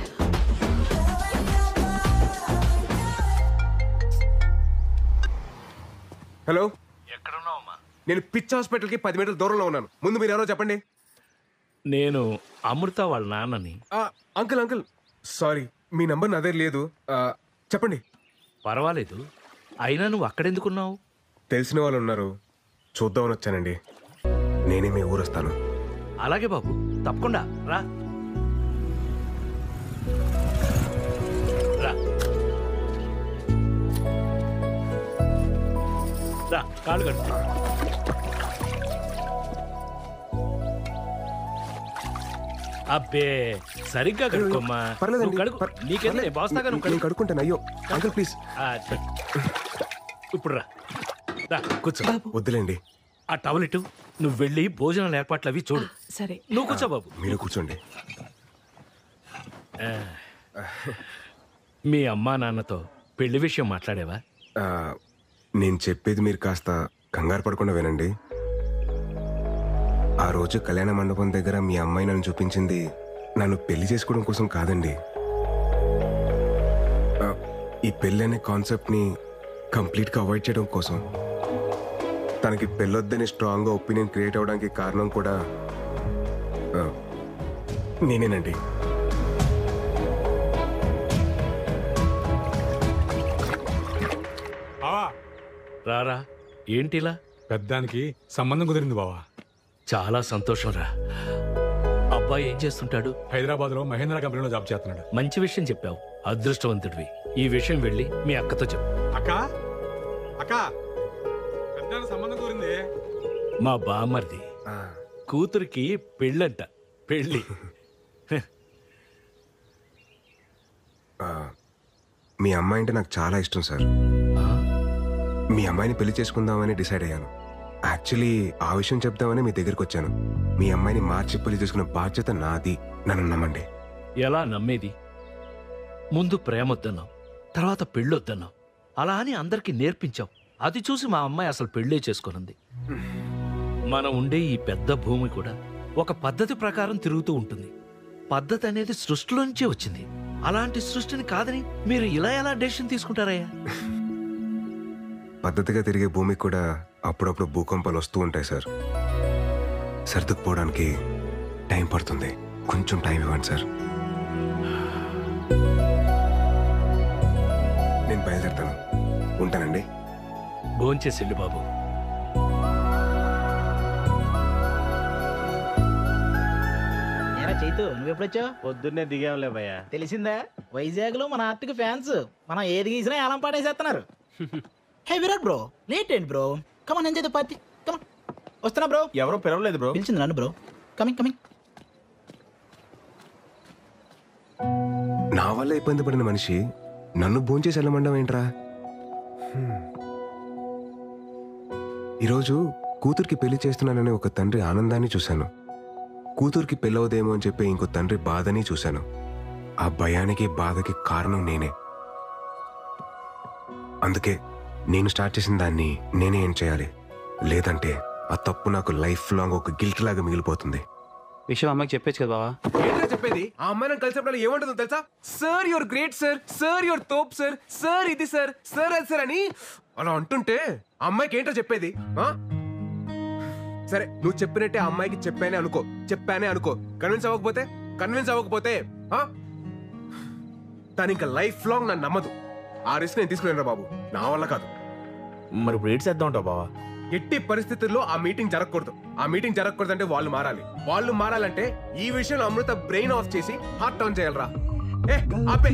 Hello, నేను పిచ్ హాస్పిటల్ కి 10 మీటర్ల దూరంలో ఉన్నాను. ముందు మీరు ఎవరో చెప్పండి. నేను అమృత వాళ్ళ నాన్నని. అంకుల్ అంకుల్ సారీ, మీ నంబర్ నా దగ్గర లేదు. చెప్పండి. పర్వాలేదు, అయినా నువ్వు అక్కడెందుకున్నావు? తెలిసిన వాళ్ళు ఉన్నారు, చూద్దామని వచ్చానండి. నేనే మీ ఊరు వస్తాను. అలాగే బాబు, తప్పకుండా రా. రా, కాళ్ళు కట్టు. అబ్బే, సరిగ్గా కడుక్కోమ్మా. పర్లేదండి, నీకేంటే బాస్తాగా నువ్వు నేను కడుక్కుంటాను. అయ్యో అంకుల్ ప్లీజ్. ఇప్పుడు రా, కూర్చో. వద్దులేండి. ఆ టవల్ ఇటు, నువ్వు వెళ్ళి భోజనాల ఏర్పాట్లు అవి చూడు. సరే, నువ్వు కూర్చో బాబు. మీరు కూర్చోండి. మీ అమ్మా నాన్నతో పెళ్లి విషయం మాట్లాడేవా? నేను చెప్పేది మీరు కాస్త కంగారు పడకుండా వినండి. ఆ రోజు కళ్యాణ మండపం దగ్గర మీ అమ్మాయి నన్ను చూపించింది నన్ను పెళ్లి చేసుకోవడం కోసం కాదండి. ఈ పెళ్లి అనే కాన్సెప్ట్ని కంప్లీట్గా అవాయిడ్ చేయడం కోసం. తనకి పెళ్ళొద్దని స్ట్రాంగ్గా ఒపీనియన్ క్రియేట్ అవ్వడానికి కారణం కూడా నేనేనండి. రారా, ఏంటిలా? పెద్దానికి సంబంధం కుదిరింది బావా. చాలా సంతోషం రా. అబ్బాయి ఏం చేస్తుంటాడు? హైదరాబాద్ లో మహేంద్ర కంపెనీలో జాబ్ చేస్తున్నాడు. మంచి విషయం చెప్పావు, అదృష్టవంతుడివి. ఈ విషయం వెళ్ళి మీ అక్కతో చెప్పు. అక్క అక్క, పెద్దానికి సంబంధం కుదిరింది. మా బామ్మర్ది కూతురికి పెళ్ళంట. పెళ్ళి. మీ అమ్మాయి అంటే నాకు చాలా ఇష్టం సార్. మీ అమ్మాయిని పెళ్లి చేసుకుందామని డిసైడ్ అయ్యాను. యాక్చువల్లీ ఆ విషయం చెప్దామని మీ దగ్గరికి వచ్చాను. మీ అమ్మాయిని మార్చి పెళ్లి చేసుకునే బాధ్యత నాది. నన్ను నమ్మండి. ఎలా నమ్మేది? ముందు ప్రేమొద్దన్నావు, తర్వాత పెళ్ళొద్దన్నావు. అలా అని అందరికీ నేర్పించావు. అది చూసి మా అమ్మాయి అసలు పెళ్ళే చేసుకున్నది. మనం ఉండే ఈ పెద్ద భూమి కూడా ఒక పద్ధతి ప్రకారం తిరుగుతూ ఉంటుంది. పద్ధతి అనేది సృష్టిలోంచే వచ్చింది. అలాంటి సృష్టిని కాదని మీరు ఇలా ఎలా డెసిషన్ తీసుకుంటారయ్యా? పద్ధతిగా తిరిగే భూమికి కూడా అప్పుడప్పుడు భూకంపాలు వస్తూ ఉంటాయి సార్. సర్దుకుపోవడానికి టైం పడుతుంది. కొంచెం టైం ఇవ్వండి సార్. నేను బయలుదేరుతాను. ఉంటానండి. భోంచేసి వెళ్ళు బాబు. చైతు, నువ్వెప్పుడొచ్చావు? పొద్దున్నే దిగాంలే భయ్యా. తెలిసిందా, వైజాగ్ లో మన ఆర్ట్కి ఫ్యాన్స్. మనం ఏది గీసినా ఏలం పాటేసేస్తున్నారు. హే విరాట్ బ్రో, లేట్ ఏంటి bro? Come on enjoy the party. Come on. వస్తున్నా బ్రో. ఎవరో పిలవలేదు బ్రో. పిలిచింది నన్ను బ్రో. Coming coming. నా వల్ల ఇబ్బంది పడిన మనిషి నన్ను భోంచేసి వెళ్ళమండం ఏంట్రా? ఈరోజు కూతురికి పెళ్లి చేస్తున్నానని ఒక తండ్రి ఆనందాన్ని చూశాను. కూతురికి పెళ్ళవదేమో అని చెప్పి ఇంకో తండ్రి బాధని చూశాను. ఆ భయానికి బాధకి కారణం నేనే. అందుకే నేను స్టార్ట్ చేసిన దాన్ని నేనే ఏం చేయాలి. లేదంటే ఆ తప్పు నాకు లైఫ్ లాంగ్ ఒక గిల్ట్ లాగా మిగిలిపోతుంది. విషయం అమ్మాయికి చెప్పేచ్చు కదా బావా. ఏంటో చెప్పేది? ఆ అమ్మాయి నన్ను కలిసినప్పుడు ఏమంటుందో తెలుసా? Sir your great sir, sir your తోప్ సార్, సార్ ఇది సార్, సార్ అది సార్ అని అలా అంటుంటే ఆ అమ్మాయికి ఏంటో చెప్పేది? సరే, నువ్వు చెప్పినట్టే ఆ అమ్మాయికి చెప్పానే అనుకో. కన్విన్స్ అవ్వకపోతే తను ఇంకా లైఫ్ లాంగ్ నన్ను నమ్మదు. ఆ రిస్క్ నేను తీసుకున్నాను రా బాబు, నా వల్ల కాదు. మరి ఇప్పుడు ఏడ్ చేద్దాం ఉంటావు బావా? ఎట్టి పరిస్థితుల్లో ఆ మీటింగ్ జరగకూడదు. ఆ మీటింగ్ జరగకూడదు అంటే వాళ్ళు మారాలంటే ఈ విషయంలో అమృత బ్రెయిన్ ఆఫ్ చేసి హార్ట్ ఆన్ చేయాలరా. ఆపే.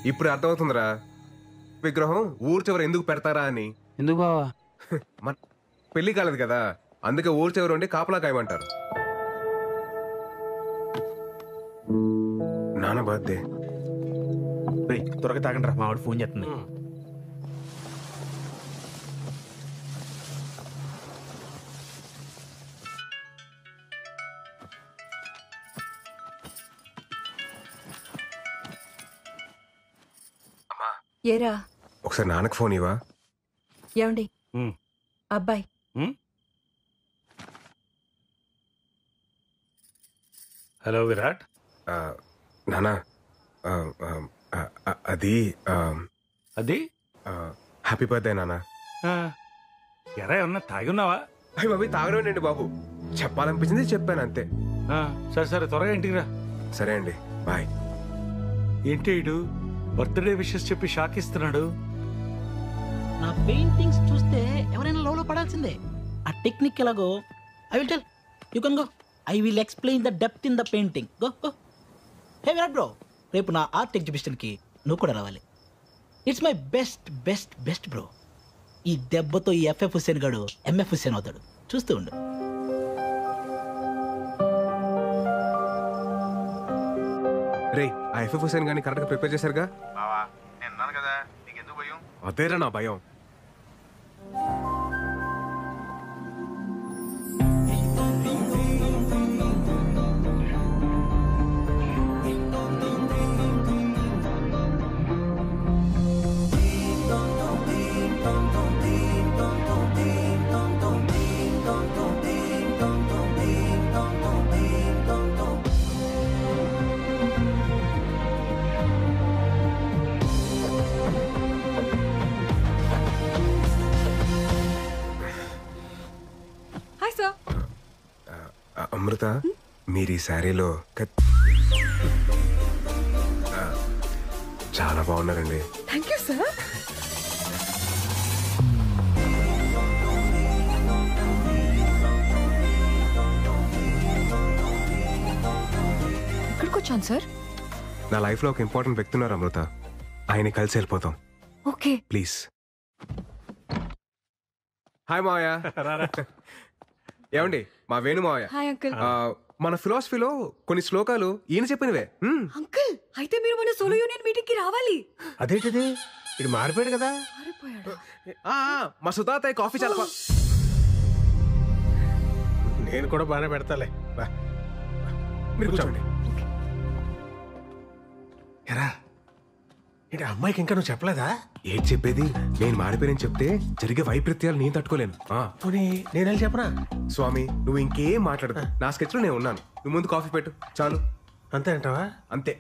ఇప్పుడు అర్థమవుతుందిరా విగ్రహం ఊరు చివర ఎందుకు పెడతారా అని. ఎందుకు బావా? మన పెళ్లి కాలేదు కదా, అందుకే ఊరు చివర ఉండి కాపలా కాయమంటారు. నాన్న బర్త్డే. త్వరగా తాగండి రా, మా వాడు ఫోన్ చేస్తుంది. ఏరా ఒకసారి నాన్నకు ఫోన్ ఇవ్వా. ఏమండి అబ్బాయి హలో విరాట్. నానా అది హ్యాపీ బర్త్డే నానా. ఎరా ఏమన్నా తాగి ఉన్నావా? అయ్యి బాబు తాగడండి బాబు, చెప్పాలనిపించింది చెప్పాను అంతే. సరే సరే త్వరగా ఇంటికి రా. సరే అండి, బాయ్. ఏంటి ఇడు బర్త్డే విషెస్ చెప్పి షాక్ ఇస్తున్నాడు? నా పెయింటింగ్స్ చూస్తే ఎవరైనా లవ్ లో పడాల్సిందే. ఆ టెక్నిక్ ఎలాగో I will tell you can go. I will explain the depth in the painting. Go go. Hey Virat bro, రేపు నా ఆర్ట్ ఎగ్జిబిషన్కి నువ్వు కూడా రావాలి. It's my best best best bro. ఈ దెబ్బతో ఈ ఎఫ్ఎఫ్ హుస్సేన్ గాడు ఎంఎఫ్ హుస్సేన్ అవుతాడు, చూస్తూ ఉండు. రే ఆ ఎఫ్ఎఫ్ హుస్సేన్ గాని కరెక్ట్ గా ప్రిపేర్ చేశారుగా? నేను అన్నాను కదా, నీకు ఎందుకు భయం? అదేరా నా భయం. అమృత, మీరు ఈ శారీలో చాలా బాగున్నారండి. Thank you sir. ఎక్కడికి వచ్చాను సార్? నా లైఫ్ లో ఒక ఇంపార్టెంట్ వ్యక్తి ఉన్నారు అమృత, ఆయన కలిసి వెళ్ళిపోతాం. Okay please. హాయ్ మావయ్య. ఏమండి మా వేణు మావయ్య. Hi uncle. మన ఫిలాసఫీలో కొన్ని శ్లోకాలు ఈయన చెప్పినవే. అంకుల్ అయితే మీరు మన సోలో యూనియన్ మీటింగ్ కి రావాలి. అదేంటిది, ఇది మారిపోయాడు కదా. మా సుతాతయ్య కాఫీ చాలా నేను కూడా బాగానే పెడతాలే. మీరు కూర్చోండి. ఎరా ఏంటి అమ్మాయికి ఇంకా నువ్వు చెప్పలేదా? ఏంటి చెప్పేది, నేను మారిపోయానని చెప్తే జరిగే వైపరీత్యాలు నేను తట్టుకోలేను. నేను వెళ్ళి చెప్పనా? స్వామి నువ్వు ఇంకేం మాట్లాడదు, నా స్కెచ్ లో నేను ఉన్నాను. నువ్వు ముందు కాఫీ పెట్టు చాలు. అంతే అంటావా? అంతే.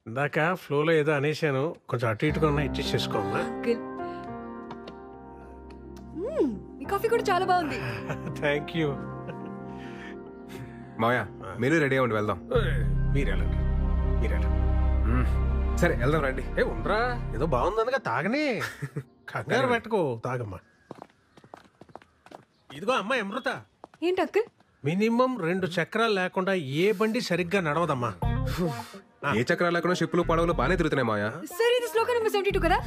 ఇందాక ఫ్లోలో ఏదో అనేసాను, కొంచెం అటు ఇటుగా ఉన్నా ఇచ్చేసి చేసుకోమ్మా. మీ కాఫీ కూడా చాలా బాగుంది. Thank you. మావయ్య మీరు రెడీ అవ్వండి, వెళ్దాం. మీరు వెళ్ళండి. సరే వెళ్దాం రండి. ఉండరా, ఏదో బాగుందనగా తాగని, కంగారు పెట్టుకో, తాగమ్మా. ఇదిగో అమ్మా అమృత. ఏంటి అంకుల్? మినిమం 2 చక్రాలు లేకుండా ఏ బండి సరిగ్గా నడవదమ్మా. ఏ చక్రాలు లేకుండా షిప్పులు పడవలు బాగానే తిరుగుతున్నాయి మాయా. సార్ ఇది శ్లోకం నెంబర్ 72 కదా?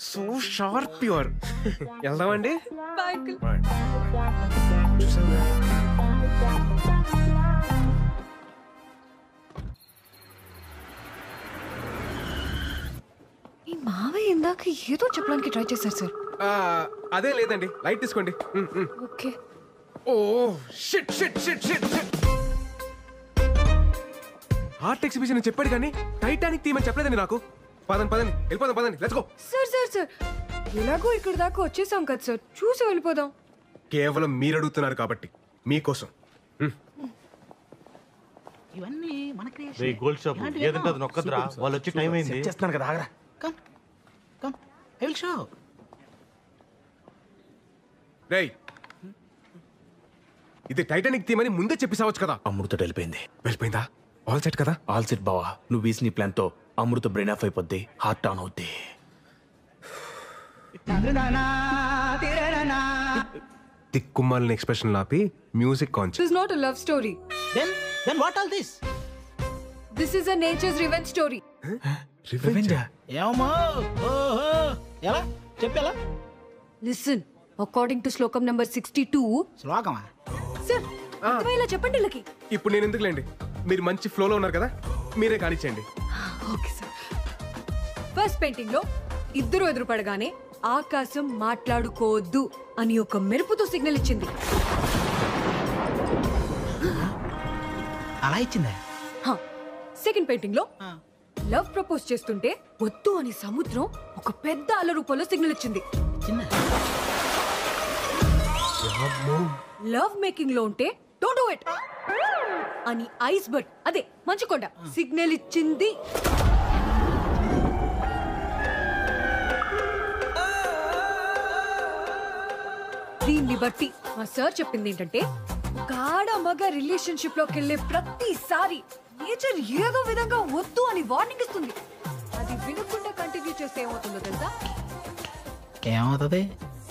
So sharp pure. వెళ్దామండి. Bye uncle. ఈ మావయ్య ఇందాక ఏదో చెప్పడానికి ట్రై చేశారు సార్. అదే లేదండి, లైట్ తీసుకోండి. Okay. Oh shit shit shit shit shit. Art exhibition అని చెప్పాడు కానీ టైటానిక్ థీమ్ అని చెప్పలేదండి నాకు. పదండి పదండి వెళ్ళిపోదాం, పదండి let's go. Sir sir sir ఎలాగో ఇక్కడ దాకా వచ్చేసాం కదా సార్, చూసి వెళ్ళిపోదాం. కేవలం మీరు అడుగుతున్నారు కాబట్టి మీకోసం. ఇవన్నీ మన గోల్డ్ షాప్ ఏదంటే అది నొక్కదురా, వాళ్ళు వచ్చి టైం అయింది. చేస్తున్నాను కదా, ఆగరా. Come come I will show. రేయ్ ఇది టైటానిక్ థీమ్ అని ముందే చెప్పేసావచ్చు కదా. అమృత వెళ్ళిపోయింది. వెళ్ళిపోయిందా? ఆల్ సెట్ కదా? ఆల్ సెట్ బావా, నువ్వు వేసిన ప్లాన్ తో అమృత బ్రెయిన్ ఆఫ్ అయిపోద్ది, హార్ట్ ఆన్ అవుద్ది. తిక్కుమాలిన ఎక్స్ప్రెషన్ లాపి music conscious. This is not a love story. Then what all this? This is a nature's revenge story. Revenge? ఏమో ఓహో ఎలా చెప్పేలా? Listen, according to శ్లోకం number 62. శ్లోకమా? సార్ ఇలా చెప్పండి వీళ్ళకి. ఇప్పుడు నేను ఎందుకులేండి, మీరు మంచి ఫ్లోలో ఉన్నారు కదా, మీరే కానిచ్చేయండి. Okay sir. ఫస్ట్ పెయింటింగ్ లో ఇద్దరు ఎదురుపడగానే ఆకాశం మాట్లాడుకోవద్దు అని ఒక మెరుపుతో సిగ్నల్ ఇచ్చింది. అలా ఇచ్చిందా? సెకండ్ పెయింటింగ్ లో లవ్ ప్రపోజ్ చేస్తుంటే వద్దు అని సముద్రం ఒక పెద్ద అల రూపంలో సిగ్నల్ ఇచ్చింది. లవ్ మేకింగ్ లో ఉంటే డోంట్ డూ ఇట్ అని ఐస్ బర్డ్ అదే మంచుకొండ సిగ్నల్ ఇచ్చింది. దీన్ని బట్టి మా సార్ చెప్పింది ఏంటంటే గాఢ మగ రిలేషన్షిప్ లోకి వెళ్ళే ప్రతిసారి నేచర్ ఏదో విధంగా వద్దు అని వార్నింగ్ ఇస్తుంది. అది వినకుండా కంటిన్యూ చేస్తే ఏమవుతుందో తెలుసా? ఏమవుతుంది?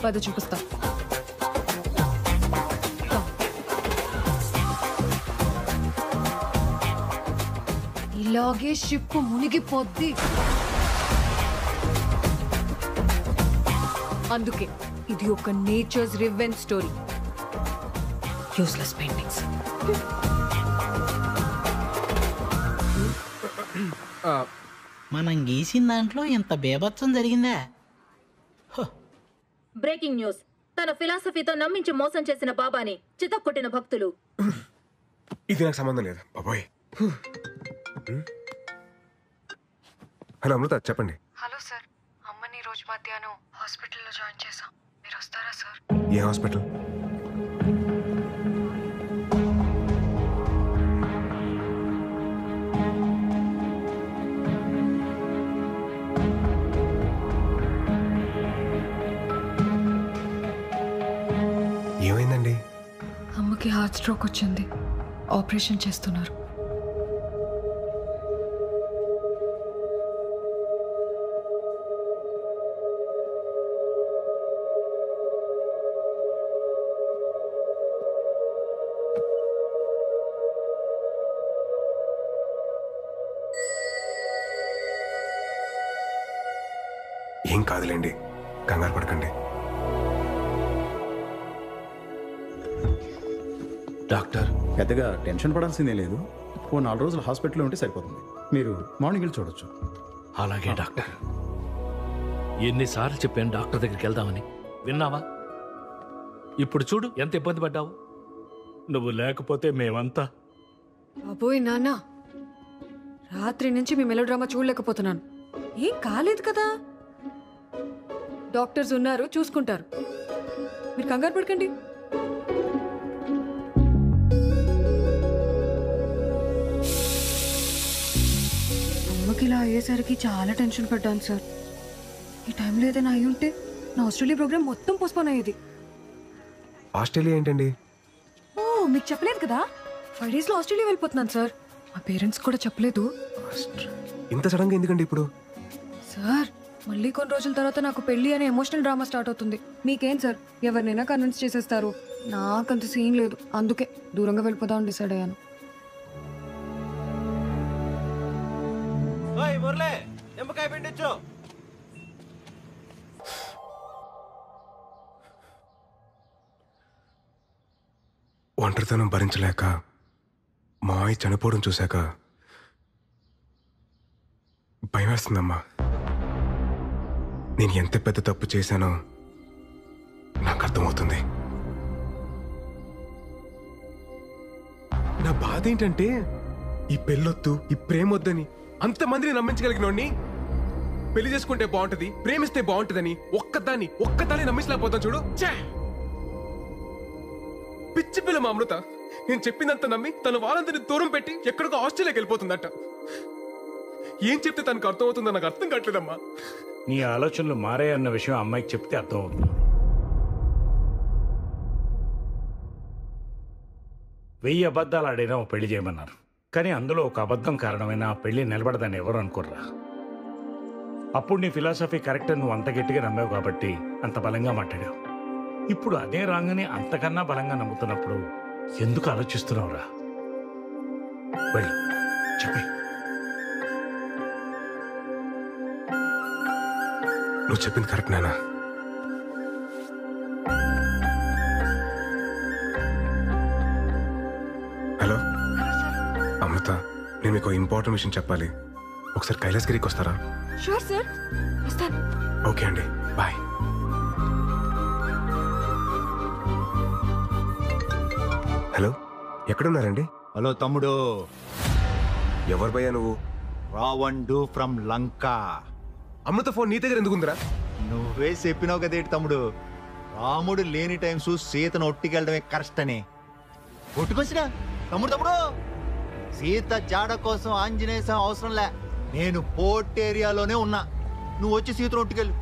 పద చూపిస్తా. ఇలాగే షిప్ మునిగిపోద్ది. అందుకే ఇది ఒక nature's revenge story. Useless paintings. మనం గీసిన దాంట్లో ఇంత బేభత్సం జరిగిందా? Breaking news. తన ఫిలాసఫీతో నమ్మించి మోసం చేసిన బాబాని చితక్కొట్టిన భక్తులు. ఇది నాకు సంబంధం లేదు బాబాయ్. హలో అమృత, చెప్పండి. హలో సార్, అమ్మని రోజు మధ్యాహ్నం హాస్పిటల్లో జాయిన్ చేశాం. మీరు వస్తారా సార్? ఏ హాస్పిటల్? ఏమైందండి? అమ్మకి హార్ట్ స్ట్రోక్ వచ్చింది. ఆపరేషన్ చేస్తున్నారు. ఏం కాదులేండి, కంగారు పడకండి. డాక్టర్ పెద్దగా టెన్షన్ పడాల్సిందే లేదు. ఓ 4 రోజులు హాస్పిటల్లో ఉంటే సరిపోతుంది. మీరు మార్నింగ్ వెళ్ళి చూడొచ్చు. అలాగే డాక్టర్. ఎన్నిసార్లు చెప్పాను డాక్టర్ దగ్గరికి వెళ్దామని, విన్నావా? ఇప్పుడు చూడు ఎంత ఇబ్బంది పడ్డావు. నువ్వు లేకపోతే మేమంతా. అబ్బోయ్ నాన్న, రాత్రి నుంచి మీ మెలో డ్రామా చూడలేకపోతున్నాను. ఏం కాలేదు కదా, డాక్టర్స్ ఉన్నారు, చూసుకుంటారు. మీరు కంగారు పడకండి. అమ్మకి ఇలా అయ్యేసరికి చాలా టెన్షన్ పడ్డాను సార్. ఈ టైంలో ఏదైనా అయి ఉంటే నా ఆస్ట్రేలియా ప్రోగ్రామ్ మొత్తం పోస్ట్పోన్ అయ్యేది. ఆస్ట్రేలియా ఏంటండి? ఓ, మీకు చెప్పలేదు కదా, 5 days లో ఆస్ట్రేలియా వెళ్ళిపోతున్నాను సార్. మా పేరెంట్స్ కూడా చెప్పలేదు. ఇంత సడన్గా ఎందుకండి ఇప్పుడు? సార్, మళ్ళీ కొన్ని రోజుల తర్వాత నాకు పెళ్లి అనే ఎమోషనల్ డ్రామా స్టార్ట్ అవుతుంది. మీకేం సార్, ఎవరినైనా కన్విన్స్ చేసేస్తారు. నాకంత సీన్ లేదు, అందుకే దూరంగా వెళ్ళిపోదామని డిసైడ్ అయ్యాను. మురళే, నిమ్మకాయ పిండిచ్చు. ఒంటరితనం భరించలేక మా అయ్య చనిపోవడం చూశాక భయం వేస్తుందమ్మా. నేను ఎంత పెద్ద తప్పు చేశానో నాకు అర్థమవుతుంది. నా బాధ ఏంటంటే ఈ పెళ్ళొద్దు, ఈ ప్రేమొద్దని అంతమందిని నమ్మించగలిగినోడిని పెళ్లి చేసుకుంటే బాగుంటది, ప్రేమిస్తే బాగుంటదని ఒక్కదాన్ని నమ్మించలేకపోతాను చూడు. పిచ్చి పిల్ల మా అమృత. నేను చెప్పిందంత నమ్మి తన వాళ్ళందరినీ దూరం పెట్టి ఎక్కడికో ఆస్ట్రేలియాకి వెళ్ళిపోతుందట. ఏం చెప్తే తనకు అర్థమవుతుందో నాకు అర్థం కావట్లేదమ్మా. నీ ఆలోచనలు మారాయన్న విషయం అమ్మాయికి చెప్తే అర్థమవుతుంది. 1000 అబద్ధాలు ఆడినా పెళ్లి చేయమన్నారు, కానీ అందులో ఒక అబద్ధం కారణమైన ఆ పెళ్లి నిలబడదని ఎవరు అనుకోర్రా. అప్పుడు నీ ఫిలాసఫీ కరెక్ట్ నువ్వు అంత గట్టిగా నమ్మావు కాబట్టి అంత బలంగా మాట్లాడావు. ఇప్పుడు అదే రాంగని అంతకన్నా బలంగా నమ్ముతున్నప్పుడు ఎందుకు ఆలోచిస్తున్నావురా? వెళ్ళు, చెప్పి. నువ్వు చెప్పింది కరెక్ట్ నానా. హలో అమృత, నేను మీకు ఇంపార్టెంట్ విషయం చెప్పాలి. ఒకసారి కైలాసగిరికి వస్తారా? షూర్ సార్, వస్తాను. ఓకే అండి, బాయ్. హలో, ఎక్కడున్నారండి? హలో తమ్ముడు. ఎవరు భయ్యా నువ్వు? రావణుడు ఫ్రమ్ లంక. అమృత ఫోన్ నీ దగ్గర ఎందుకుందిరా? నువ్వే చెప్పినావు కదేటి తమ్ముడు, రాముడు లేని టైమ్స్ సీతను ఒట్టికెళ్ళడమే కరెక్ట్ అని. ఒట్టుకొచ్చినా తమ్ముడు తమ్ముడు సీత జాడ కోసం ఆంజనేయ స్వామి అవసరం లే, నేను పోర్ట్ ఏరియాలోనే ఉన్నా. నువ్వు వచ్చి సీతను ఒట్టుకెళ్ళు,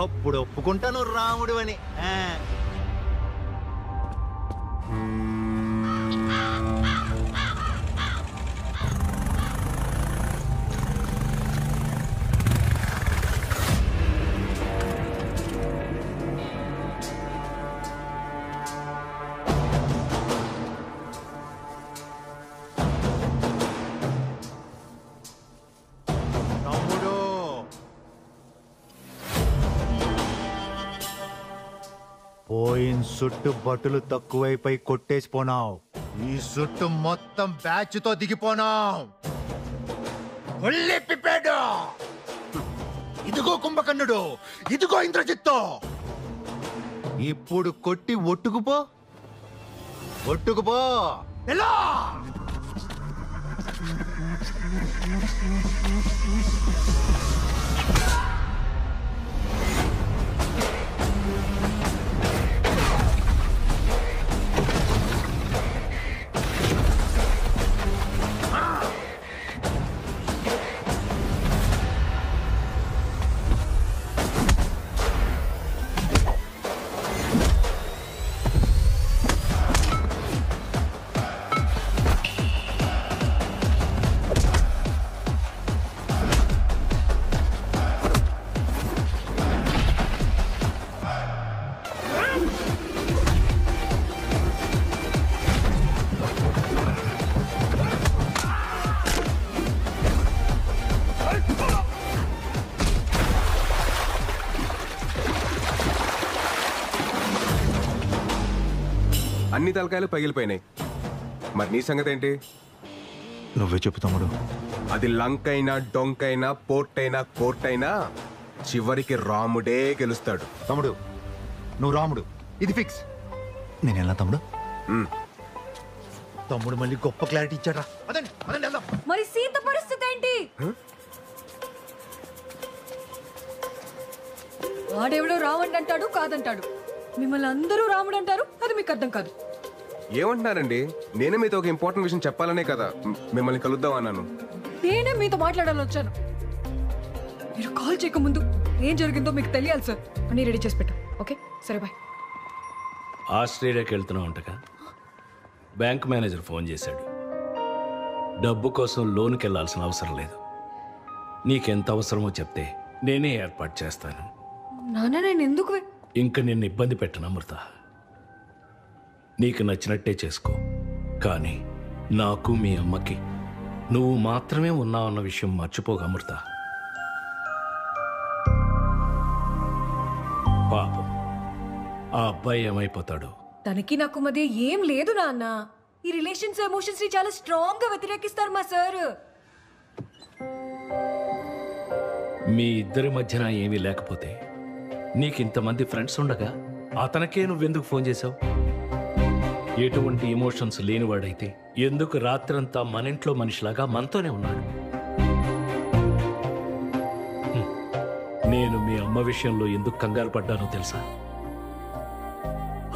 అప్పుడు ఒప్పుకుంటాను రాముడు అని. పోయిన సుట్టు బట్టలు తక్కువైపోయి కొట్టేసిపోనావు, ఈ సుట్టు మొత్తం బ్యాచ్ తో దిగిపోనావు. ఇదిగో కుంభకర్ణుడు, ఇదిగో ఇంద్రజిత్తు. ఇప్పుడు కొట్టి ఒట్టుకుపో, ఒట్టుకుపో. ఎలా అన్ని తలకాయలు పగిలిపోయినాయి. మరి నీ సంగతి ఏంటి? నువ్వే చెప్పు తమ్ముడు. అది లంకైనా, డొంకైనా, పోర్ట్ అయినా, కోర్ట్ అయినా చివరికి రాముడే గెలుస్తాడు. తమ్ముడు నువ్వు రాముడు, ఇది ఫిక్స్. నేను ఎలా తమ్ముడు? తమ్ముడు మళ్ళీ గొప్ప క్లారిటీ ఇచ్చాడా? అదండి అదండి వెళ్దాం. మరి సీత పరిస్థితి ఏంటి? వాడెవడో రావణ్ అంటాడు, కాదంటాడు. మిమ్మల్ని అందరూ రాముడు అంటారు, అది మీకు అర్థం కాదు. ఏమంటున్నారండి? నేనే మీతో ఒక ఇంపార్టెంట్ విషయం చెప్పాలనే కదా మిమ్మల్ని కలుద్దాం అన్నాను. నేనే మీతో మాట్లాడాలని వచ్చాను. మీరు కాల్ చేయకముందు ఏం జరిగిందో మీకు తెలియాలి సార్. అన్నీ రెడీ చేసి పెట్టు. ఓకే సరే బాయ్. ఆస్ట్రేలియాకి వెళ్తున్నావు అంటగా? బ్యాంక్ మేనేజర్ ఫోన్ చేశాడు. డబ్బు కోసం లోన్కి వెళ్ళాల్సిన అవసరం లేదు. నీకెంత అవసరమో చెప్తే నేనే ఏర్పాటు చేస్తాను. నాన్న నేను ఎందుకు ఇంక నిన్ను ఇబ్బంది పెట్టను అమృత. నీకు నచ్చినట్టే చేసుకో, కానీ నాకు మీ అమ్మకి నువ్వు మాత్రమే ఉన్నావన్న విషయం మర్చిపోక అమృత. పాపం ఆ అబ్బాయి ఏమైపోతాడు? తనకి నాకు మధ్య ఏం లేదు నాన్న. ఈ రిలేషన్స్ ఎమోషన్స్ ని చాలా స్ట్రాంగ్ గా వ్యతిరేకిస్తారు మా సార్. మీ ఇద్దరి మధ్యన ఏమీ లేకపోతే నీకింతమంది ఫ్రెండ్స్ ఉండగా అతనికే నువ్వెందుకు ఫోన్ చేశావు? ఎటువంటి ఎమోషన్స్ లేనివాడైతే ఎందుకు రాత్రంతా మన ఇంట్లో మనిషిలాగా మనతోనే ఉన్నాడు? నేను మీ అమ్మ విషయంలో ఎందుకు కంగారు పడ్డానో తెలుసా?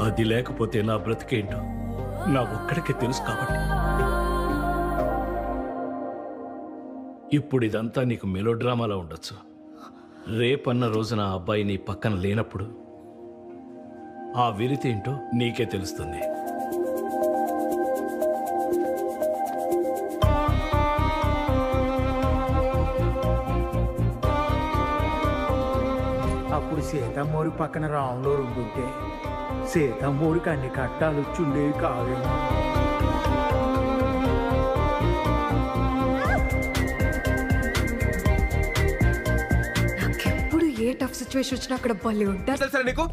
అది లేకపోతే నా బ్రతికేంటో నా ఒక్కడికే తెలుసు కాబట్టి. ఇప్పుడు ఇదంతా నీకు మెలోడ్రామాలా ఉండొచ్చు. రేపన్న రోజున ఆ అబ్బాయి నీ పక్కన లేనప్పుడు ఆ విరితి ఏంటో నీకే తెలుస్తుంది. సీతమ్మోరి పక్కన రాములో ఉండుంటే సీతమ్మోరికి అన్ని కట్టాలు వచ్చుండేవి కావేమో. నాకెప్పుడు ఏ టఫ్ సిచ్యువేషన్ వచ్చినా అక్కడ భలే ఉంటారు. తెలుసా నీకు?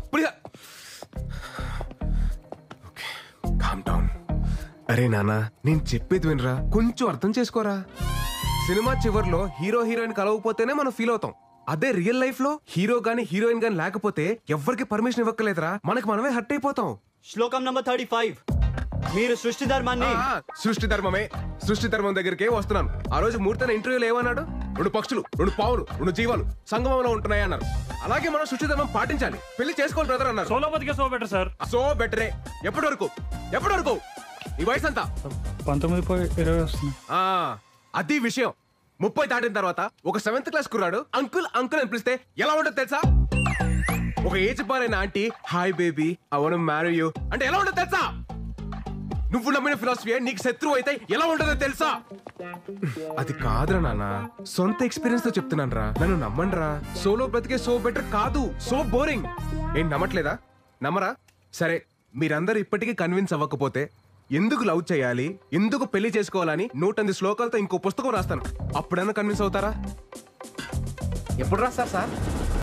Calm down. అరే నానా, నేను చెప్పేది వినరా, కొంచెం అర్థం చేసుకోరా. సినిమా చివర్లో హీరో హీరోయిన్ కలవకపోతేనే మనం ఫీల్ అవుతాం. అదే రియల్ లైఫ్ లో హీరో గానీ హీరోయిన్ గానీ లేకపోతే ఎవరికి పర్మిషన్ ఇవ్వక్కలేదురా, మనకి మనమే హర్ట్ అయిపోతాం. శ్లోకం నంబర్ 35. మీరు సృష్టి ధర్మాన్ని సృష్టి ధర్మమే. సృష్టి ధర్మం దగ్గరికే వస్తున్నాను. ఆ రోజు మూర్తన ఇంటర్వ్యూలో ఏమన్నాడు? 2 పక్షులు, 2 పావులు, 2 జీవాలు సంగమంలో ఉంటున్నాయి అన్నారు. అలాగే మనం సృష్టి ధర్మం పాటించాలి. పెళ్లి చేసుకోవాలి బ్రదర్ అన్నారు. సోలో బతికే సో బెటర్ సార్. సో బెటరే. ఎప్పటి వరకు? ఈ వయసు అంతా 19-20 వస్తుంది. అది విషయం. 30 దాటిన తర్వాత ఒక 7th క్లాస్ కుర్రాడు అంకుల్ అంకుల్ అని పిలిస్తే ఎలా ఉంటుంది తెలుసా? ఒక ఏజ్ బారైన aunty hi baby I want to marry you అంటే ఎలా ఉంటుంది తెలుసా? నువ్వు నమ్మిన ఫిలాసఫీ నీకు శత్రువు అయితే ఎలా ఉంటుందో తెలుసా? అది కాదురా నాన్న, సొంత ఎక్స్పీరియన్స్ తో చెప్తున్నాను రా, నన్ను నమ్మండి రా. సోలో బ్రతికే సో బెటర్ కాదు, సో బోరింగ్. ఏం నమ్మట్లేదా? నమ్మరా? సరే, మీరందరూ ఇప్పటికీ కన్విన్స్ అవ్వకపోతే ఎందుకు లవ్ చేయాలి, ఎందుకు పెళ్లి చేసుకోవాలని 108 శ్లోకాలతో ఇంకో పుస్తకం రాస్తాను. అప్పుడన్నా కన్విన్స్ అవుతారా? ఎప్పుడు రాస్తారు సార్?